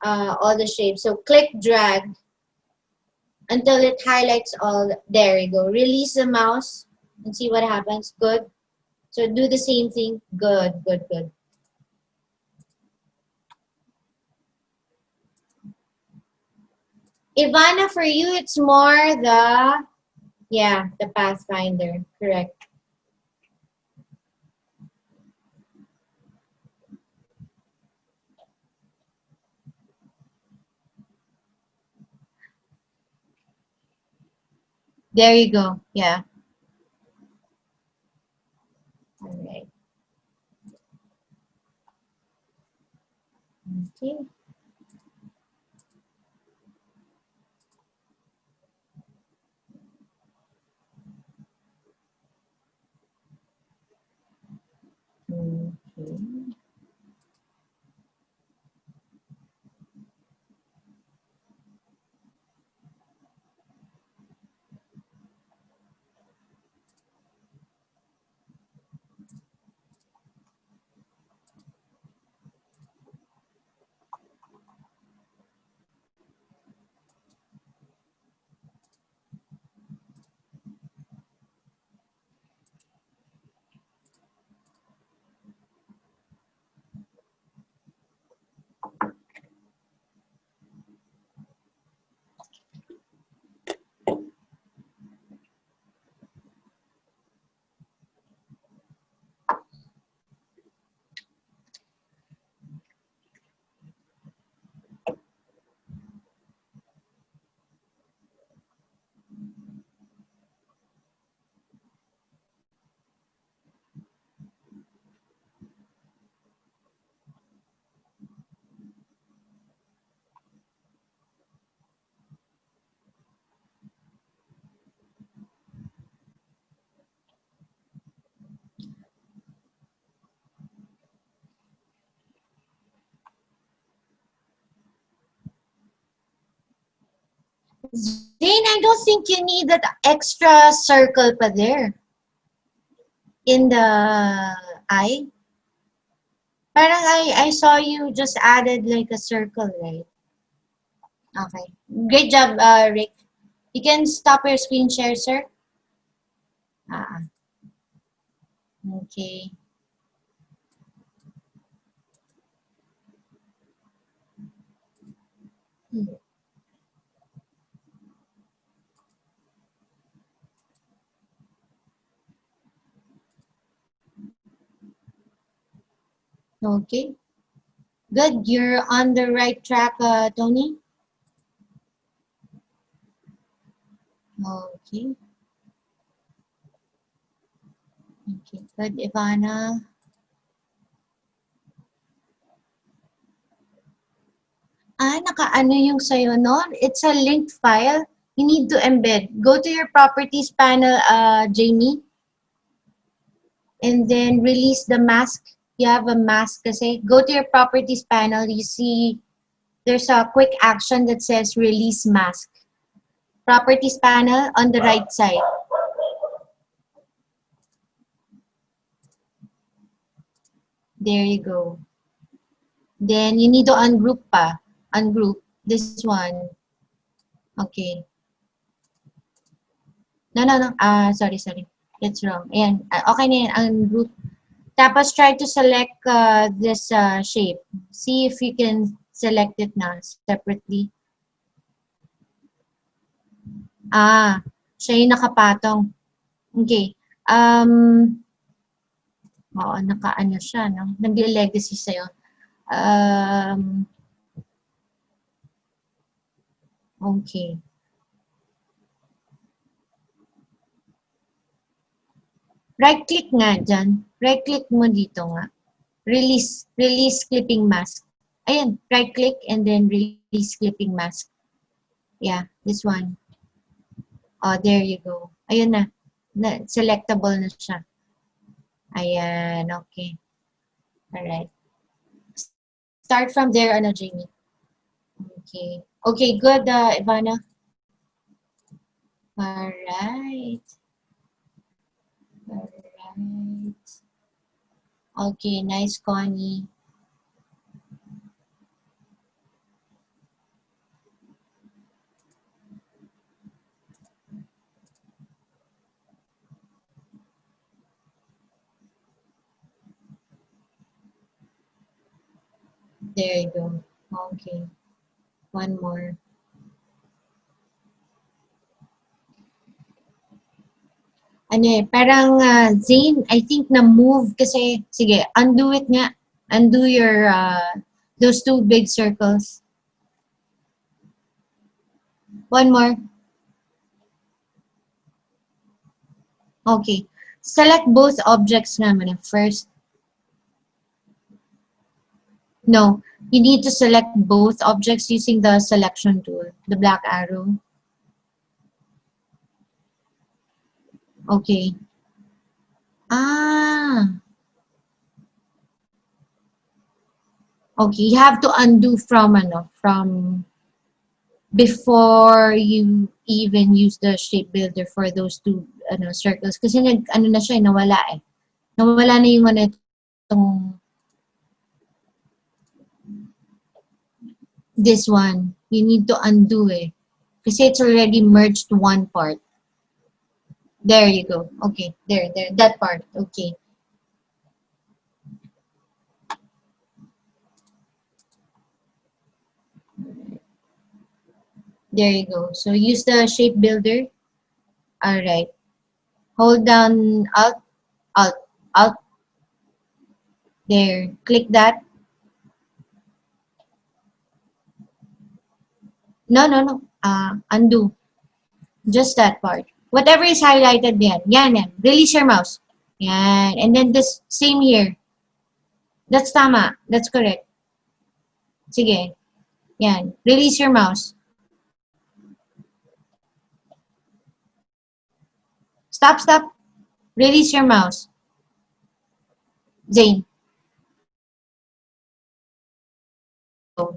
all the shapes. So click drag until it highlights all. There you go. Release the mouse and see what happens. Good. So do the same thing. Good, good, good. Ivana, for you, it's more the Pathfinder. Correct. There you go. Yeah. All right. Okay. Okay. Zane, I don't think you need that extra circle pa there in the eye. Parang I saw you just added like a circle, right? Okay. Great job, Rick. You can stop your screen share, sir. Ah, okay. Hmm. Okay. Good. You're on the right track, Tony. Okay. Okay. Good, Ivana. Naka-ano yung sa'yo nun? It's a linked file. You need to embed. Go to your properties panel, Jamie, and then release the mask. You have a mask kasi. Go to your properties panel. You see there's a quick action that says release mask. Properties panel on the right side. There you go. Then you need to ungroup pa. Ungroup this one. Okay. No. Sorry. That's wrong. Ayan. Okay na yan. Ungroup. Tapos try to select this shape. See if you can select it na separately. Siya yung nakapatong. Okay. Oo, nakaano siya, no? Nag-legacy sa'yo. Okay. Right-click nga dyan. Right-click mo dito nga. Release clipping mask. Ayan, right-click and then release clipping mask. Yeah, this one. Oh, there you go. Ayun na. Selectable na siya. Ayan, okay. Alright. Start from there, Jamie. Okay. Okay, good, Ivana. Alright. Okay, nice, Connie. There you go. Okay. One more. Parang Zane, I think na-move kasi, sige, undo it nga. Undo your, those two big circles. One more. Okay. Select both objects naman first. No, you need to select both objects using the selection tool, the black arrow. Okay. Okay, you have to undo from before you even use the shape builder for those two circles. Kasi na siya, nawala eh. Nawala na yung itong this one. You need to undo eh. Kasi it's already merged one part. There you go. Okay, there, that part. Okay. There you go. So use the shape builder. All right. Hold down Alt. There. Click that. No. Undo. Just that part. Whatever is highlighted there. Yan. Release your mouse. Yan. And then this same here. That's tama. That's correct. Sige. Yan. Release your mouse. Stop. Release your mouse. Zane.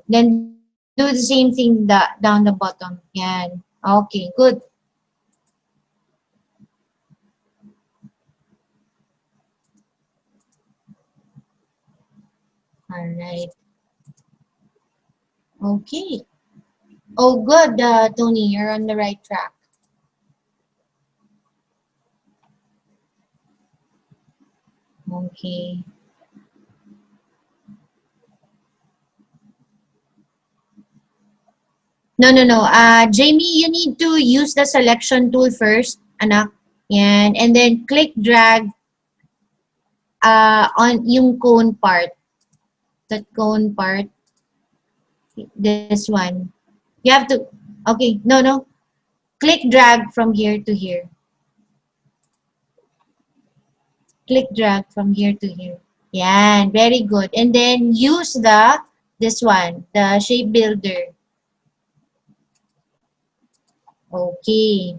Then do the same thing down the bottom. Yan. Okay, good. All right. Okay. Oh, good, Tony. You're on the right track. Okay. No, no, no. Jamie, you need to use the selection tool first, anak. Yan. And then click drag on yung cone part. That cone part. This one. You have to, okay, no, no. Click drag from here to here. Click drag from here to here. Yan, very good. And then use this one, the shape builder. Okay.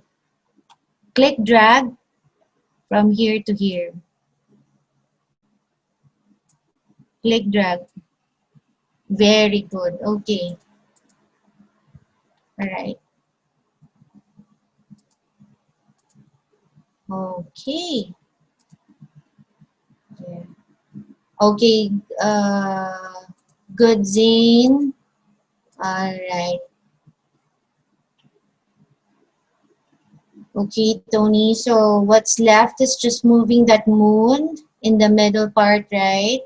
Click drag from here to here. Click drag. Very good. Okay. All right. Okay. Yeah. Okay. Good, Zane. All right. Okay, Tony. So what's left is just moving that moon in the middle part, right?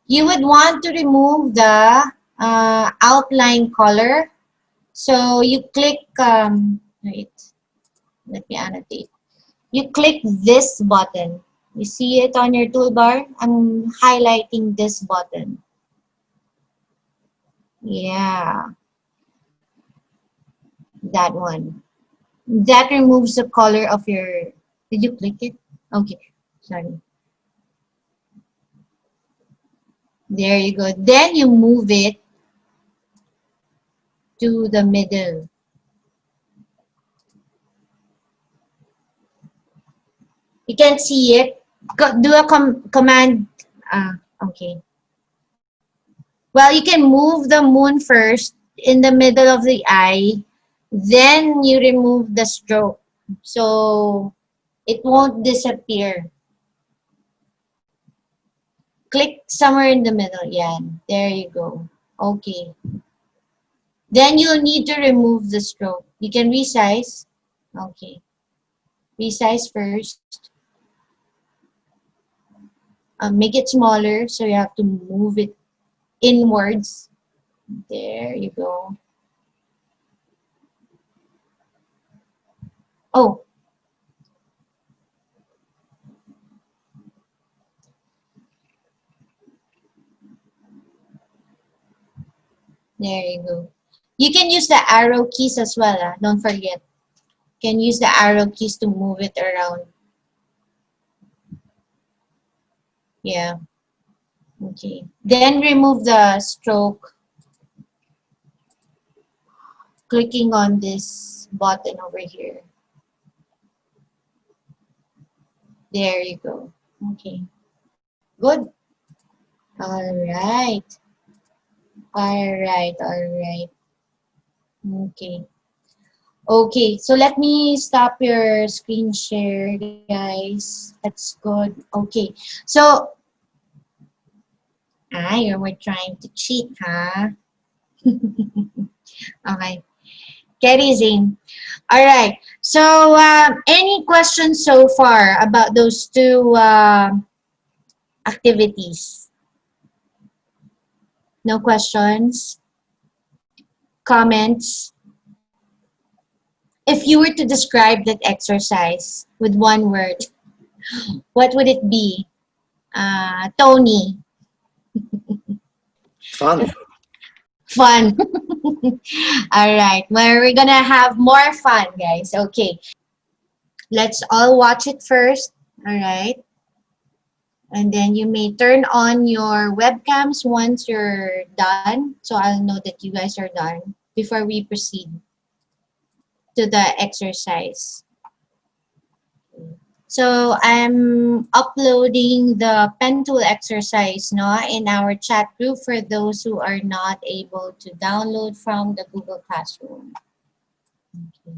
You would want to remove the outline color. So you click, wait, let me annotate. You click this button. You see it on your toolbar? I'm highlighting this button. Yeah, that one. That removes the color of your, did you click it? Okay, sorry. There you go. Then you move it to the middle. You can see it. Do a command. Okay. Well, you can move the moon first in the middle of the eye. Then you remove the stroke. So it won't disappear. Click somewhere in the middle. Yeah, there you go. Okay. Then you'll need to remove the stroke. You can resize. Okay. Resize first. Make it smaller, so you have to move it inwards. There you go. Oh, there you go. You can use the arrow keys as well. Don't forget. You can use the arrow keys to move it around. Yeah. Okay. Then remove the stroke. Clicking on this button over here. There you go. Okay. Good. All right. All right. All right. Okay. Okay. So let me stop your screen share, guys. That's good. Okay. So, you were trying to cheat, huh? Okay. Get easy. All right. So, any questions so far about those two activities? No questions? Comments? If you were to describe that exercise with one word, what would it be? Tony, Fun. fun. All right. Well, we're gonna have more fun, guys. Okay. Let's all watch it first. All right. And then you may turn on your webcams once you're done. So I'll know that you guys are done before we proceed to the exercise. So I'm uploading the pen tool exercise no, in our chat group for those who are not able to download from the Google Classroom. Okay.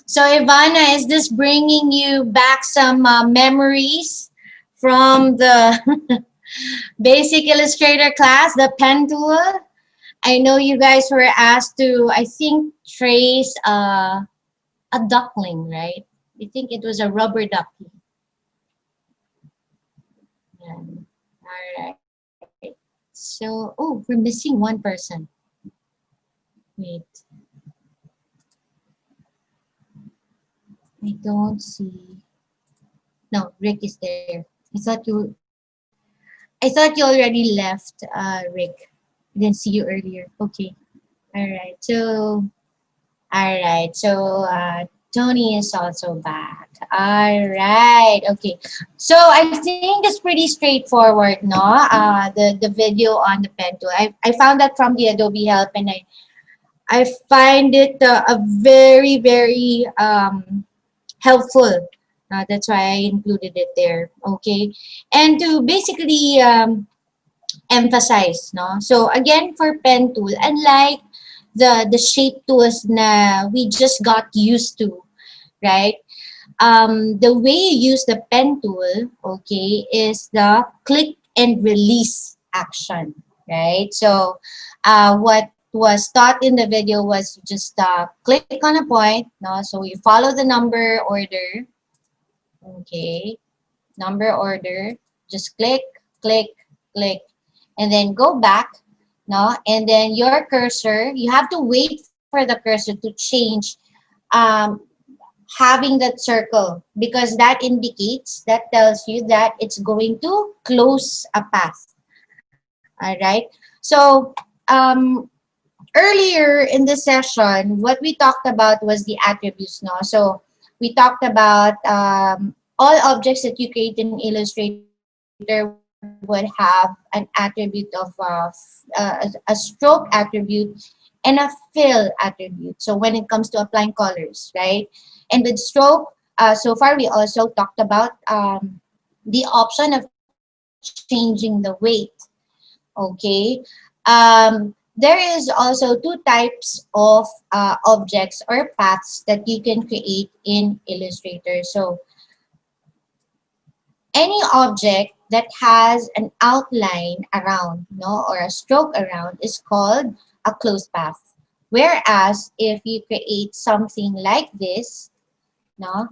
So Ivana, is this bringing you back some memories from the basic illustrator class, the pen tool? I know you guys were asked to, I think, trace a duckling, right? I think it was a rubber ducky. Yeah. All right. So, oh, we're missing one person. Wait, I don't see. No, Rick is there. I thought you already left, Rick. I didn't see you earlier. Okay. All right. All right. So, Tony is also back. All right. Okay. So I think it's pretty straightforward, no? The video on the pen tool. I found that from the Adobe Help, and I find it a very very helpful. That's why I included it there. Okay. And to basically emphasize, no? So again, for pen tool, unlike the shape tools na we just got used to, right? The way you use the pen tool, okay, is the click and release action, right? So what was taught in the video was just click on a point, no? So you follow the number order, okay, number order, just click, click, click, and then go back, no? And then your cursor, you have to wait for the cursor to change um, having that circle, because that indicates, that tells you that it's going to close a path. All right. So earlier in the session, what we talked about was the attributes, no? So we talked about all objects that you create in Illustrator would have an attribute of a stroke attribute and a fill attribute. So when it comes to applying colors, right? And with stroke, so far we also talked about the option of changing the weight. Okay. There is also two types of objects or paths that you can create in Illustrator. So any object that has an outline around, no, or a stroke around is called a closed path. Whereas if you create something like this, no,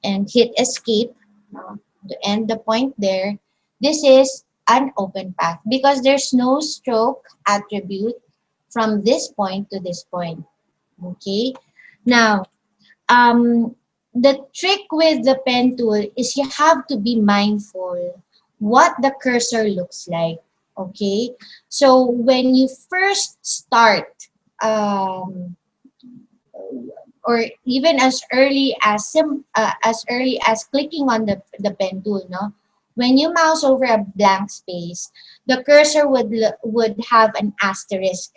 and hit escape, no, to end the point there, this is an open path because there's no stroke attribute from this point to this point. Okay. Now, the trick with the pen tool is you have to be mindful what the cursor looks like. Okay. So when you first start, um, or even as early as clicking on the pen tool, no, when you mouse over a blank space, the cursor would have an asterisk.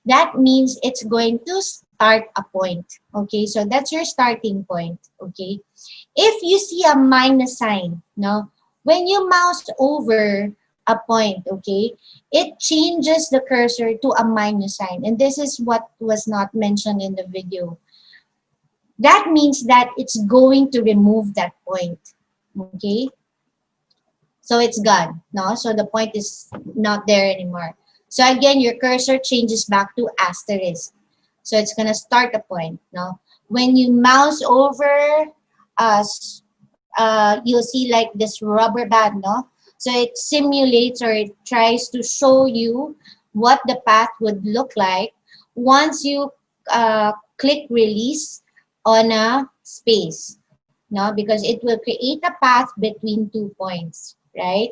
That means it's going to start a point. Okay, so that's your starting point. Okay, if you see a minus sign, no, when you mouse over a point, okay, it changes the cursor to a minus sign, and this is what was not mentioned in the video. That means that it's going to remove that point. Okay, so it's gone, no? So the point is not there anymore. So again, your cursor changes back to asterisk. So it's gonna start a point, no? When you mouse over, you'll see like this rubber band, no? So it simulates, or it tries to show you what the path would look like once you click release on a space, no? Because it will create a path between 2 points, right?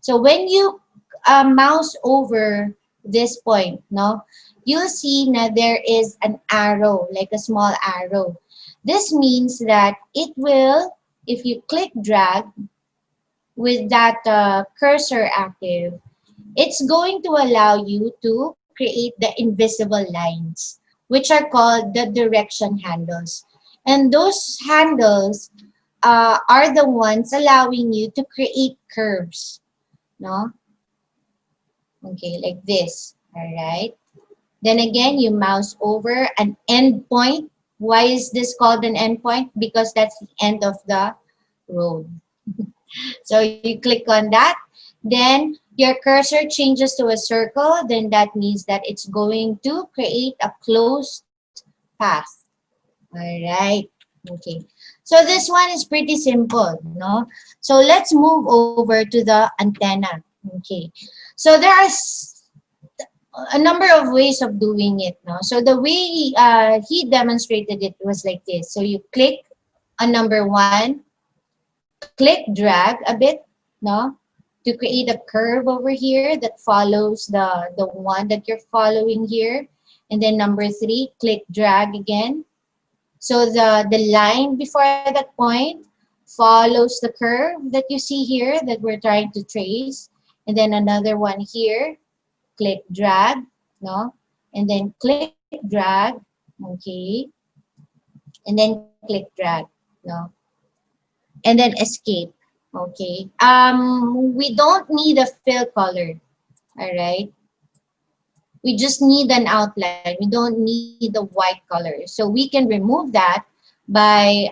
So when you mouse over this point, no, you'll see that there is an arrow, like a small arrow. This means that it will, if you click drag with that cursor active, it's going to allow you to create the invisible lines, which are called the direction handles. And those handles are the ones allowing you to create curves, no? Okay, like this. All right. Then again, you mouse over an endpoint. Why is this called an endpoint? Because that's the end of the road. So you click on that. Then your cursor changes to a circle. Then that means that it's going to create a closed path. All right. Okay. So this one is pretty simple, no? So let's move over to the antenna. Okay. So there are a number of ways of doing it, no? So the way he demonstrated it was like this. So you click on number one, click drag a bit, no? To create a curve over here that follows the one that you're following here. And then number three, click drag again. So the line before that point follows the curve that you see here that we're trying to trace. And then another one here, click drag, no? And then click drag, okay? And then click drag, no? And then escape, okay? We don't need a fill color, all right? We just need an outline. We don't need the white color. So we can remove that by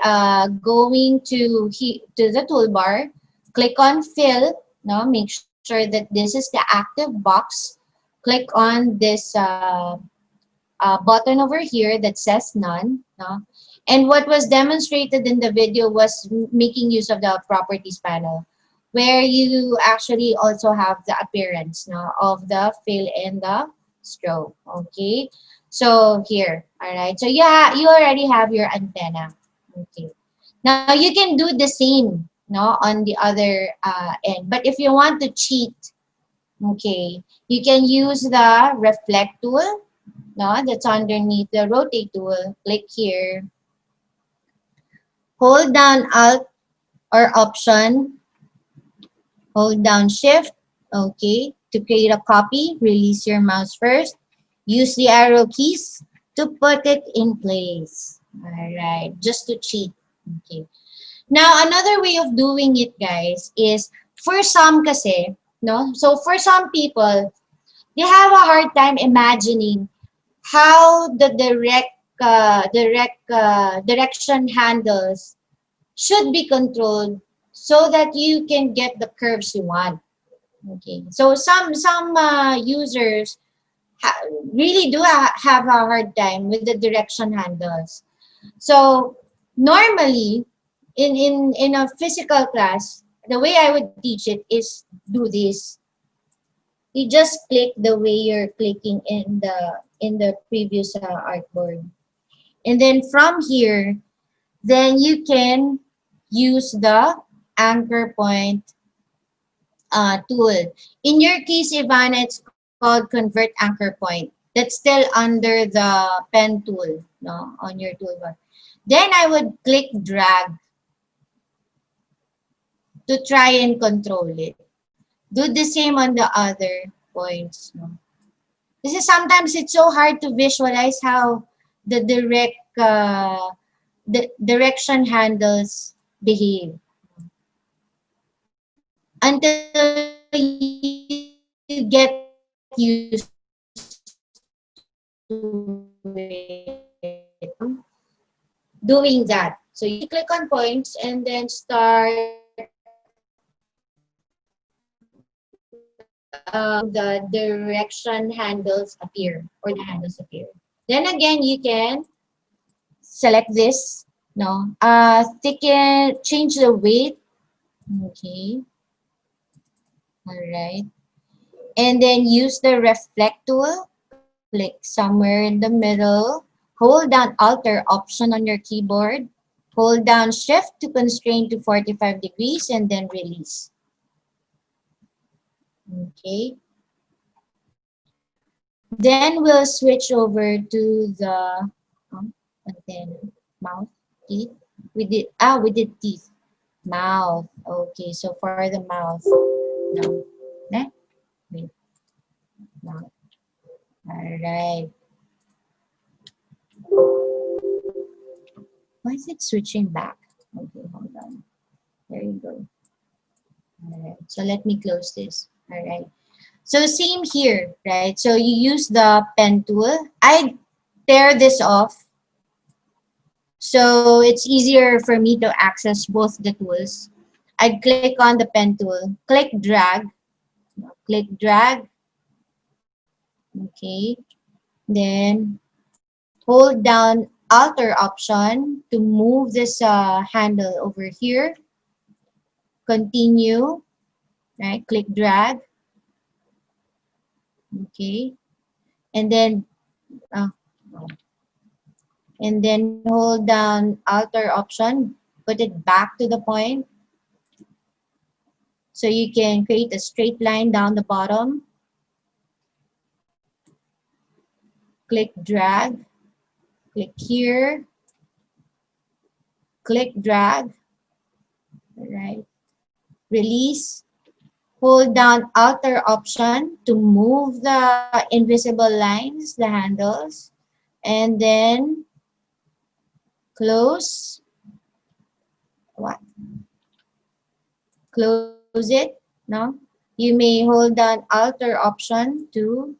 going to the toolbar, click on fill, no? Make sure that this is the active box. Click on this button over here that says none. No? And what was demonstrated in the video was making use of the properties panel, where you actually also have the appearance, no, of the fill and the stroke. Okay. So here, all right. So yeah, you already have your antenna. Okay. Now you can do the same, no, on the other end. But if you want to cheat, okay, you can use the reflect tool, no, that's underneath the rotate tool. Click here, hold down alt or option, hold down shift, okay, to create a copy. Release your mouse first, use the arrow keys to put it in place. All right, just to cheat. Okay, now another way of doing it, guys, is for some kasi, no, so for some people, they have a hard time imagining how the direction handles should be controlled so that you can get the curves you want. Okay, so some users really do have a hard time with the direction handles. So normally in a physical class, the way I would teach it is do this. You just click the way you're clicking in the previous artboard. And then from here, then you can use the anchor point tool. In your case, Ivana, it's called convert anchor point. That's still under the pen tool, no, on your toolbar. Then I would click drag to try and control it. Do the same on the other points, no. Kasi sometimes it's so hard to visualize how the direction handles behave until you get used to it. Doing that. So you click on points and then start the direction handles appear or the handles appear. Then again, you can select this. No, thicken, change the weight. Okay, all right. And then use the reflect tool. Click somewhere in the middle. Hold down Alt or Option on your keyboard. Hold down Shift to constrain to 45 degrees and then release. Okay. Then we'll switch over to the antenna, mouth, teeth. We did teeth, mouth. Okay, so for the mouth, no, ne? Wait, mouth. All right. Why is it switching back? Okay, hold on. There you go. All right. So let me close this. All right. So same here, right? So you use the pen tool. I tear this off so it's easier for me to access both the tools. I click on the pen tool, click drag, okay. Then hold down Alt or Option to move this handle over here. Continue, right? Click drag, okay, and then uh, hold down Alt or Option. Put it back to the point so you can create a straight line down the bottom. Click drag, click here, click drag, right? Release, hold down Alt or Option to move the invisible lines, the handles, and then close, what? Close it, no? You may hold down Alt or Option to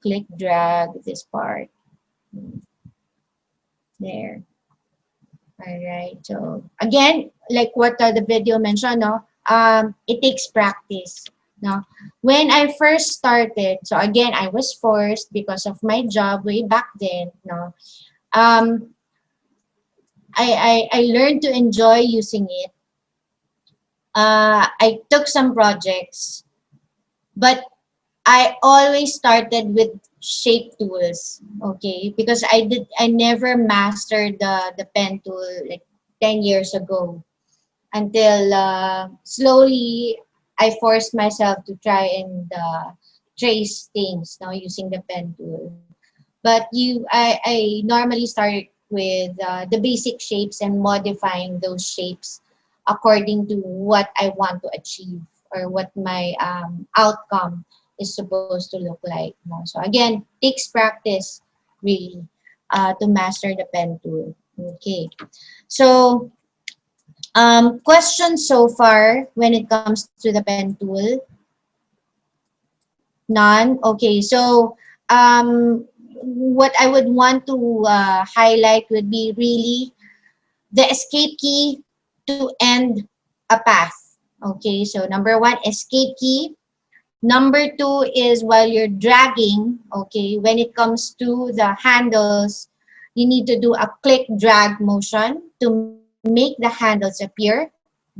click drag this part. There. All right. So again, like what the video mentioned, no, it takes practice. No, when I first started, so again, I was forced because of my job way back then. No, um, I learned to enjoy using it. I took some projects, but I always started with shape tools, okay? Because I never mastered the pen tool like 10 years ago until slowly I forced myself to try and trace things now using the pen tool. But I normally start with the basic shapes and modifying those shapes according to what I want to achieve or what my outcome is supposed to look like. No? So again, takes practice really to master the pen tool. Okay, so questions so far when it comes to the pen tool? None? Okay, so what I would want to highlight would be really the escape key to end a path. Okay, so number one, escape key. Number two is while you're dragging, okay, when it comes to the handles, you need to do a click drag motion to make the handles appear.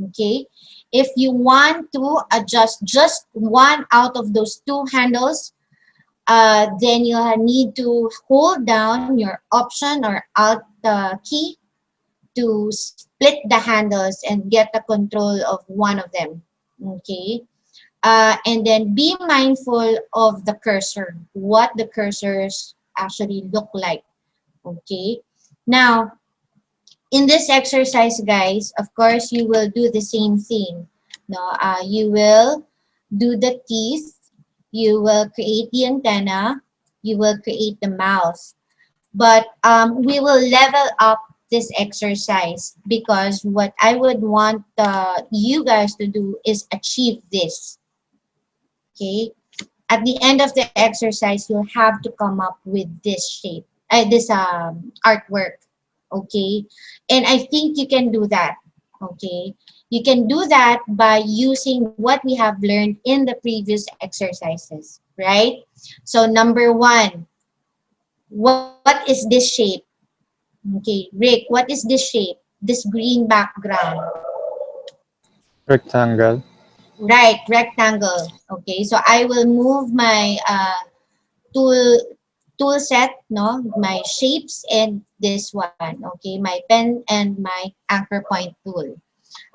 Okay. If you want to adjust just one out of those two handles, then you'll need to hold down your Option or Alt key to split the handles and get the control of one of them. Okay. And then be mindful of the cursor, what the cursors actually look like. Okay. Now, in this exercise, guys, of course, you will do the same thing. No, you will do the teeth, you will create the antenna, you will create the mouth. But we will level up this exercise because what I would want you guys to do is achieve this. Okay. At the end of the exercise, you'll have to come up with this shape, this artwork. Okay. And I think you can do that. Okay. You can do that by using what we have learned in the previous exercises, right? So number one, what is this shape? Okay, Rick, what is this shape? This green background. Rectangle. Right, rectangle. Okay, so I will move my tool tool set, no, my shapes and this one. Okay, my pen and my anchor point tool.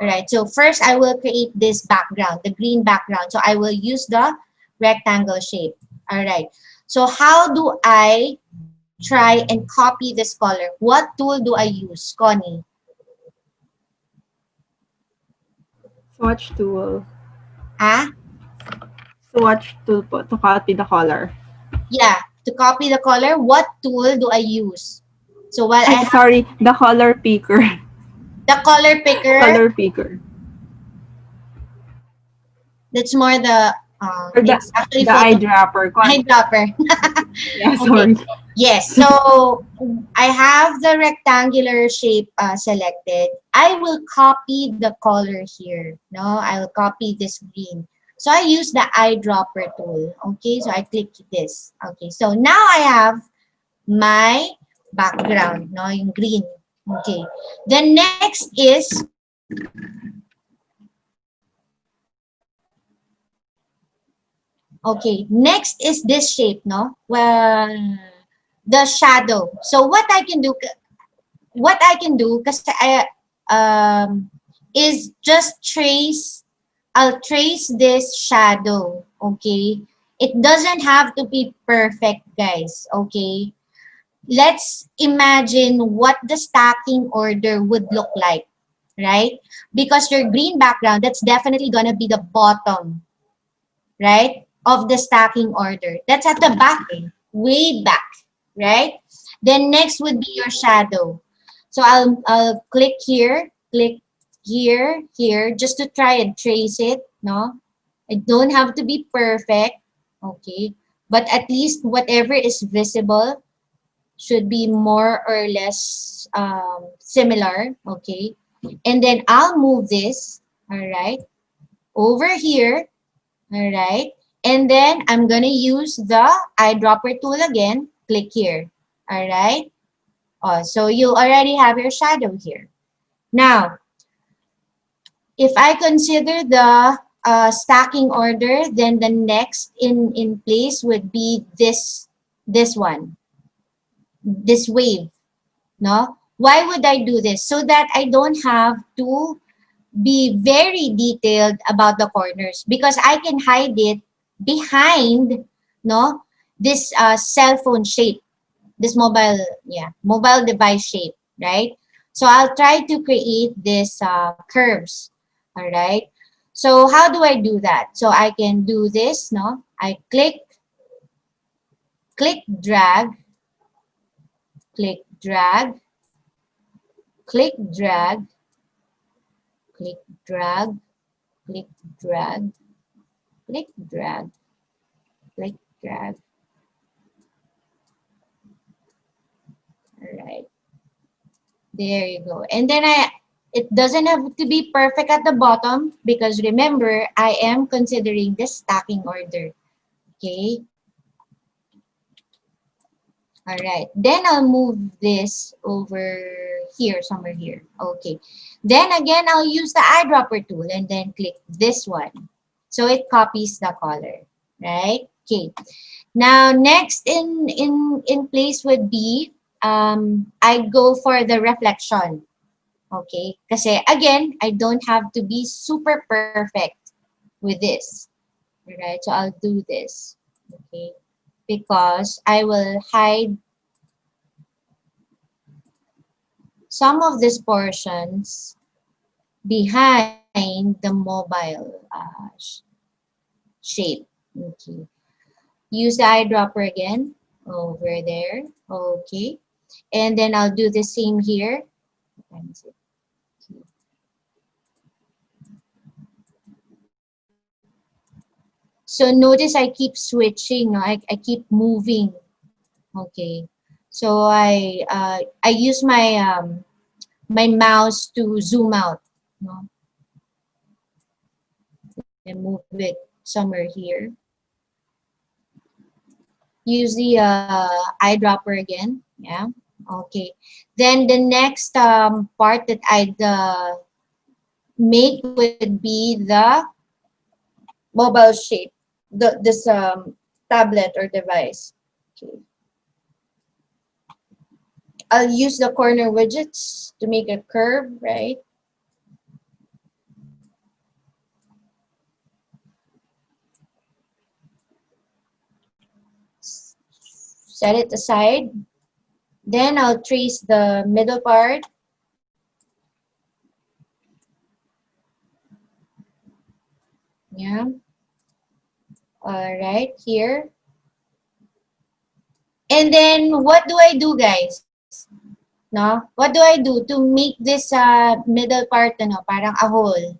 All right, so first I will create this background, the green background. So I will use the rectangle shape. All right, so how do I try and copy this color? What tool do I use, Connie? Swatch tool. Ah, Swatch tool po to copy the color. yeah, to copy the color, what tool do I use? So while I Ay, have sorry, the color picker. the color picker, Color picker. that's more the Or It's actually the photo eyedropper. eyedropper. Yeah, Okay. sorry. Yes. So I have the rectangular shape selected. I will copy the color here. No, I'll copy this green. So I use the eyedropper tool. Okay. So I click this. Okay. So now I have my background. No, in green. Okay. The next is okay. Next is this shape. No. Well, the shadow. So what I can do kasi is just I'll trace this shadow, okay? It doesn't have to be perfect, guys, okay? Let's imagine what the stacking order would look like, right? Because your green background, that's definitely gonna be the bottom, right? Of the stacking order. That's at the back, way back, right? Then next would be your shadow. So I'll click here, just to try and trace it, no? It don't have to be perfect, okay? But at least whatever is visible should be more or less similar, okay? And then I'll move this, all right, over here, all right. And then I'm going to use the eyedropper tool again. Click here. All right. Oh, so you already have your shadow here. Now, if I consider the stacking order, then the next in place would be this one, this wave. No? Why would I do this? So that I don't have to be very detailed about the corners because I can hide it behind no this cell phone shape, this mobile device shape, right? So I'll try to create this curves, all right? So how do I do that? So I can do this, no? I click drag, click drag, click drag, click drag, click drag, click drag, click drag. All right, there you go. And then it doesn't have to be perfect at the bottom because remember, I am considering the stacking order. Okay. All right. Then I'll move this over here, somewhere here. Okay. Then again, I'll use the eyedropper tool and then click this one. So it copies the color, right? Okay. Now, next in place would be, I go for the reflection. Okay? Kasi again, I don't have to be super perfect with this. Alright? So I'll do this. Okay? Because I will hide some of these portions behind the mobile shape. Okay. Use the eyedropper again over there. Okay. And then I'll do the same here. So notice I keep switching. No? I keep moving. Okay. So I use my mouse to zoom out. No? And move it somewhere here. Use the eyedropper again. Yeah. Okay. Then the next part that I'd make would be the mobile shape. This tablet or device. Okay. I'll use the corner widgets to make a curve, right? Set it aside. Then I'll trace the middle part. Yeah. All right, here. And then what do I do, guys? No? What do I do to make this middle part, parang a hole?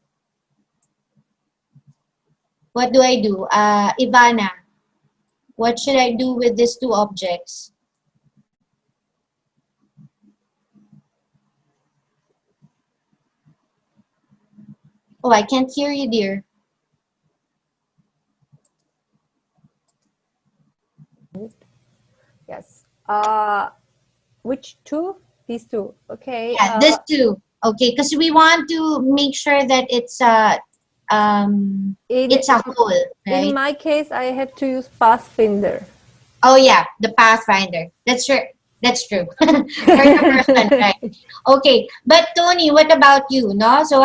What do I do? Ivana, what should I do with these two objects? Oh, I can't hear you, dear. Yes. Which two? These two. Okay. Yeah, this two. Okay, because we want to make sure that In it's a whole, in right? my case, I have to use Pathfinder. Oh yeah, the Pathfinder. That's true. That's true. For the person, right? Okay, but Tony, what about you? No, so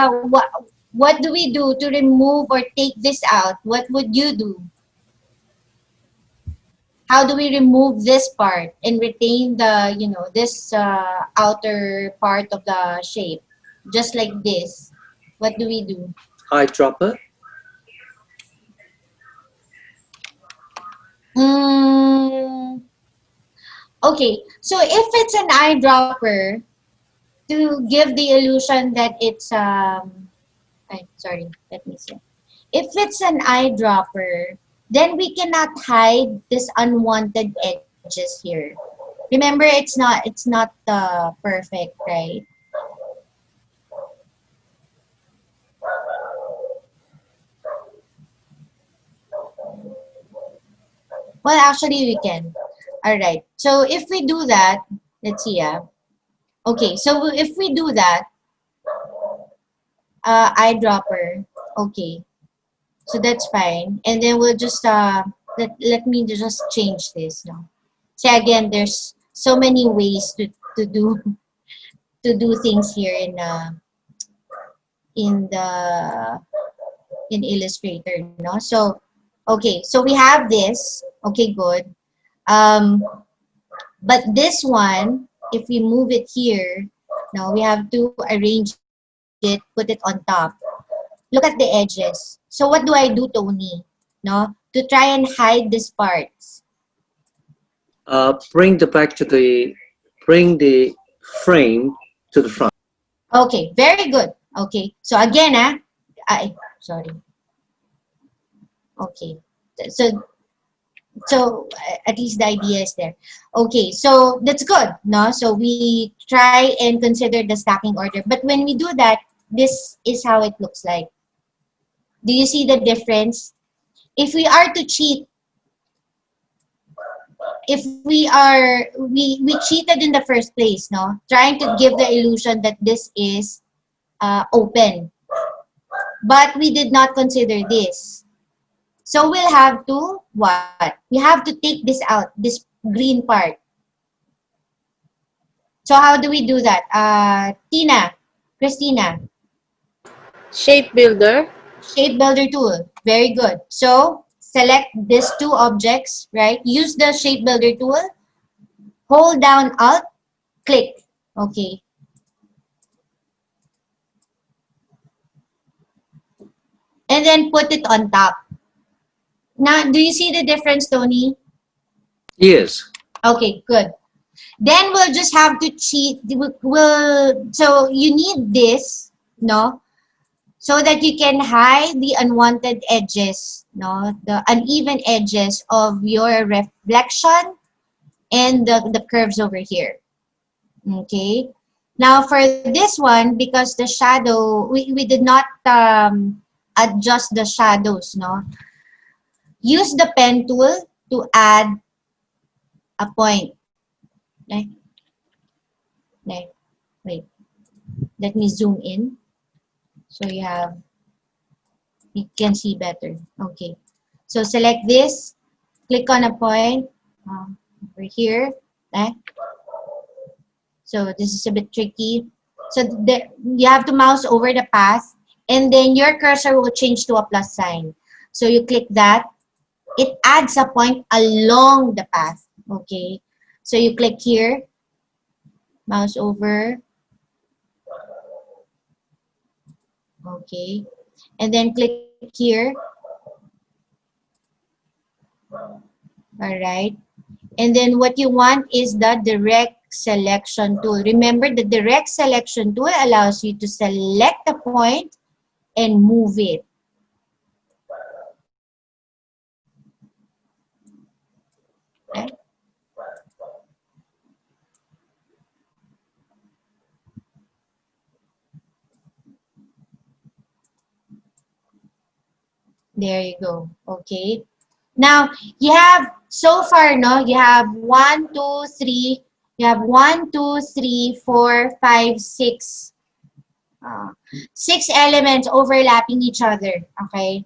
what do we do to remove or take this out? What would you do? How do we remove this part and retain the this outer part of the shape, just like this? What do we do? Eyedropper. Mm, okay, so if it's an eyedropper, to give the illusion that it's sorry, let me see. If it's an eyedropper, then we cannot hide this unwanted edges here. Remember, it's not perfect, right? Well, actually, we can. All right. So if we do that, let's see. Okay. So if we do that, eyedropper. Okay. So that's fine. And then we'll just let me just change this now. See again, there's so many ways to do to do things here in the in Illustrator, no? So okay, so we have this. Okay, good. Um, but this one, if we move it here, now we have to arrange it, put it on top. Look at the edges. So what do I do, Tony? No, to try and hide these parts. Bring the frame to the front. Okay, very good. Okay, so again, sorry. Okay, so at least the idea is there. Okay, so that's good, no? So we try and consider the stacking order. But when we do that, this is how it looks like. Do you see the difference? If we are to cheat, if we cheated in the first place, no? Trying to give the illusion that this is open. But we did not consider this. So we'll have to what? We have to take this out, this green part. So how do we do that? Christina, Shape builder. shape builder tool. Very good. So select these two objects, right? Use the shape builder tool. Hold down Alt, click. Okay. And then put it on top. Now, do you see the difference, Tony? Yes. Okay, good. Then we'll just have to cheat. So you need this, no? So that you can hide the unwanted edges, no? The uneven edges of your reflection and the curves over here. Okay. Now for this one, because the shadow, we did not adjust the shadows, no? Use the pen tool to add a point. Okay. Okay. Wait. Let me zoom in. So you can see better. Okay. So select this, click on a point over here. Okay. So this is a bit tricky. So you have to mouse over the path and then your cursor will change to a plus sign. So you click that. It adds a point along the path. Okay. So you click here, mouse over. Okay. And then click here. All right. And then what you want is the direct selection tool. Remember, the direct selection tool allows you to select a point and move it. Okay. There you go. Okay. Now you have so far, no? You have 1, 2, 3. You have 1, 2, 3, 4, 5, 6. 6 elements overlapping each other. Okay.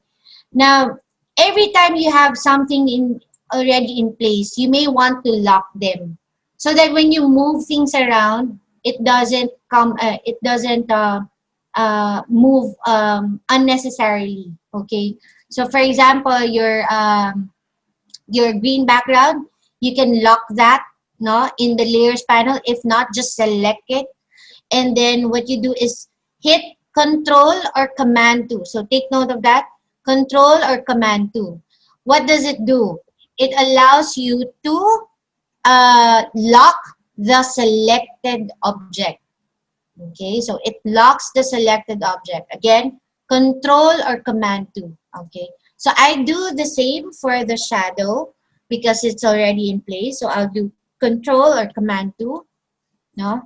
Now, every time you have something in already in place, you may want to lock them so that when you move things around, it doesn't come. It doesn't move unnecessarily. Okay. So, for example, your green background, you can lock that no in the layers panel. If not, just select it, and then what you do is hit control or command 2. So take note of that, control or command 2. What does it do? It allows you to lock the selected object. Okay, so it locks the selected object. Again, control or command 2. Okay, so I do the same for the shadow because it's already in place. So I'll do control or command 2. No,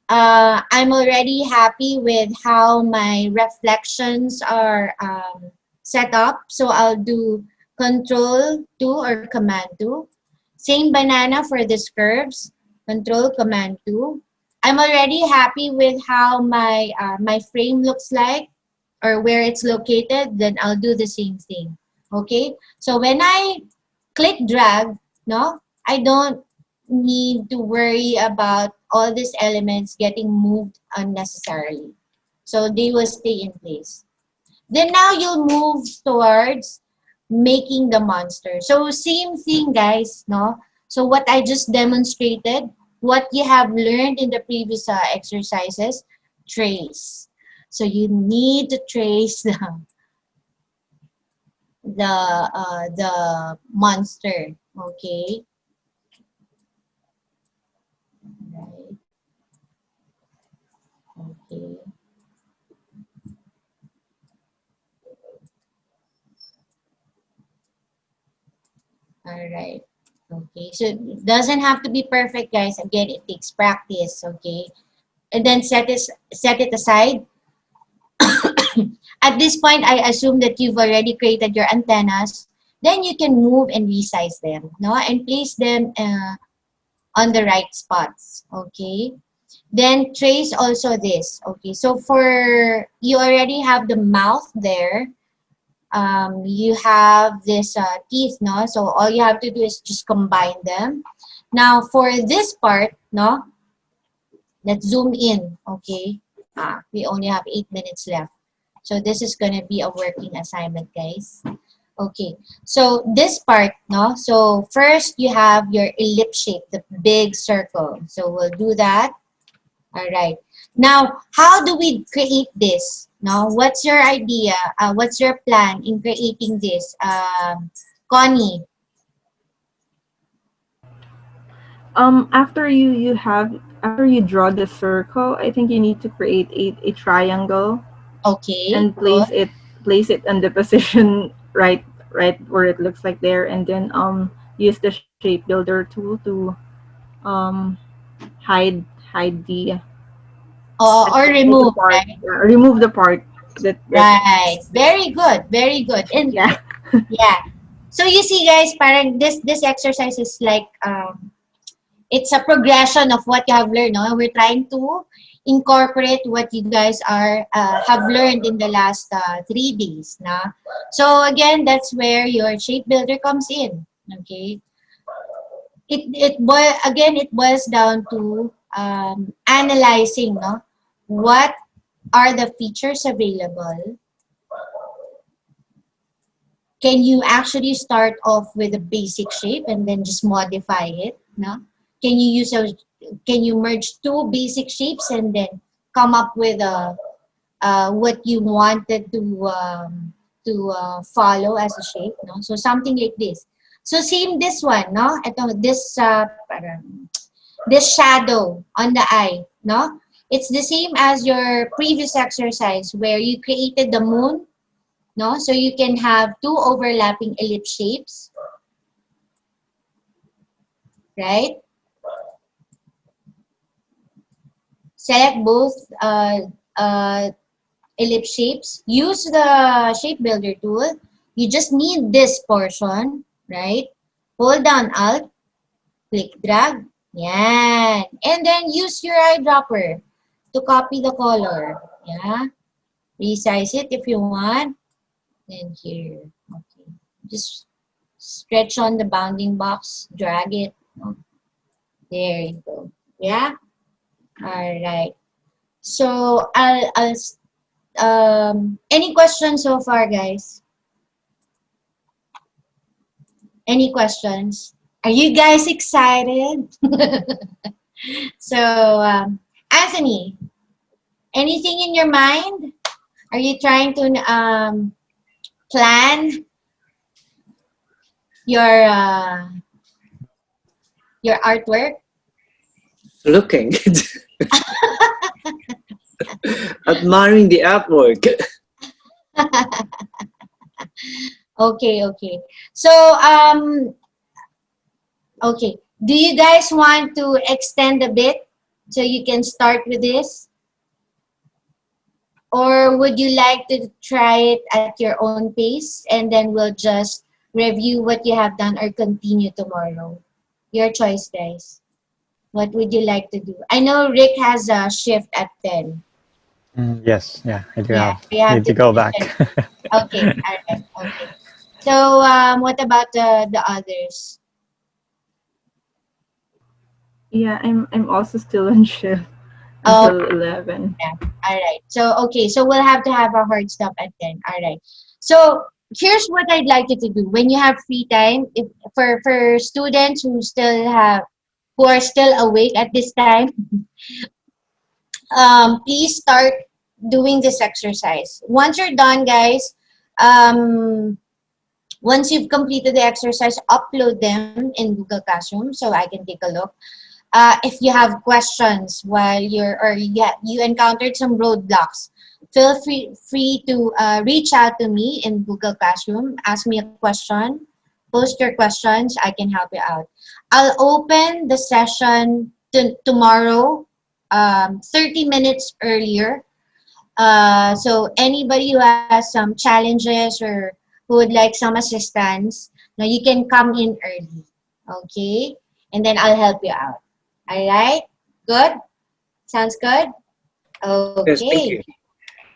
I'm already happy with how my reflections are set up. So I'll do control 2 or command 2. Same banana for these curves, control command 2. I'm already happy with how my frame looks like or where it's located, then I'll do the same thing. Okay, so when I click drag, no, I don't need to worry about all these elements getting moved unnecessarily. So they will stay in place. Then now you'll move towards making the monster. So same thing, guys, no? So what I just demonstrated, what you have learned in the previous exercises, trace. So you need to trace the monster, okay? Right. Okay. All right. Okay. So it doesn't have to be perfect, guys. Again, it takes practice. Okay. And then set it aside. At this point, I assume that you've already created your antennas. Then you can move and resize them, no, and place them on the right spots. Okay. Then trace also this. Okay. So for you already have the mouth there. You have this teeth, no? So all you have to do is just combine them. Now for this part, no? Let's zoom in, okay? We only have 8 minutes left. So this is gonna be a working assignment, guys. Okay, so this part, no? So first you have your ellipse shape, the big circle. So we'll do that. All right. Now, how do we create this? Now, what's your idea? What's your plan in creating this? Connie. After you draw the circle, I think you need to create a triangle Okay, and place it on the position right where it looks like there, and then use the shape builder tool to um hide the or remove, part, right? remove the part that Right. Very good. Very good. And yeah. yeah. So you see, guys, parang this exercise is like it's a progression of what you have learned. No? We're trying to incorporate what you guys are have learned in the last 3 days. Na? So again, that's where your shape builder comes in. Okay. It boils down to analyzing, no, what are the features available. Can you actually start off with a basic shape and then just modify it? No? Can you use a can you merge two basic shapes and then come up with a what you wanted to follow as a shape? No? So something like this. So same this one, no? Ito, this shadow on the eye, no? It's the same as your previous exercise where you created the moon, no? So you can have two overlapping ellipse shapes. right? Select both ellipse shapes. Use the shape builder tool. You just need this portion, right? Hold down Alt, click drag. Yan. And then use your eyedropper to copy the color. Yeah. Resize it if you want. Then here. Okay. Just stretch on the bounding box, drag it. Oh, there you go. Yeah. All right. So any questions so far, guys? Any questions? Are you guys excited? So, Anthony, anything in your mind? Are you trying to plan your uh, your artwork? Looking, admiring the artwork. Okay, okay. So, okay. Do you guys want to extend a bit so you can start with this? Or would you like to try it at your own pace and then we'll just review what you have done or continue tomorrow? Your choice, guys. What would you like to do? I know Rick has a shift at 10. Yes, yeah, I do Yeah, have. you have Need to to go finish back. it. Okay, all right, okay. So, what about the others? Yeah, I'm also still on shift Oh, until 11. yeah. All right. So, okay. So, we'll have to have a hard stop at 10. All right. So, here's what I'd like you to do. When you have free time, if for students who are still awake at this time, please start doing this exercise. Once you're done, guys, um, once you've completed the exercise, upload them in Google Classroom so I can take a look. If you have questions while you encountered some roadblocks, feel free to reach out to me in Google Classroom. Ask me a question, post your questions. I can help you out. I'll open the session tomorrow, 30 minutes earlier. So anybody who has some challenges or who would like some assistance, now you can come in early, okay? And then I'll help you out. All right? Good? Sounds good? Yes, thank Okay. you.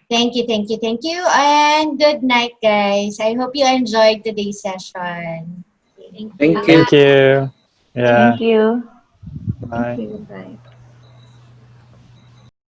Thank you, thank you, thank you. And good night, guys. I hope you enjoyed today's session. Thank Thank you. you. Thank you. Yeah, Thank you. Thank bye. you. Bye.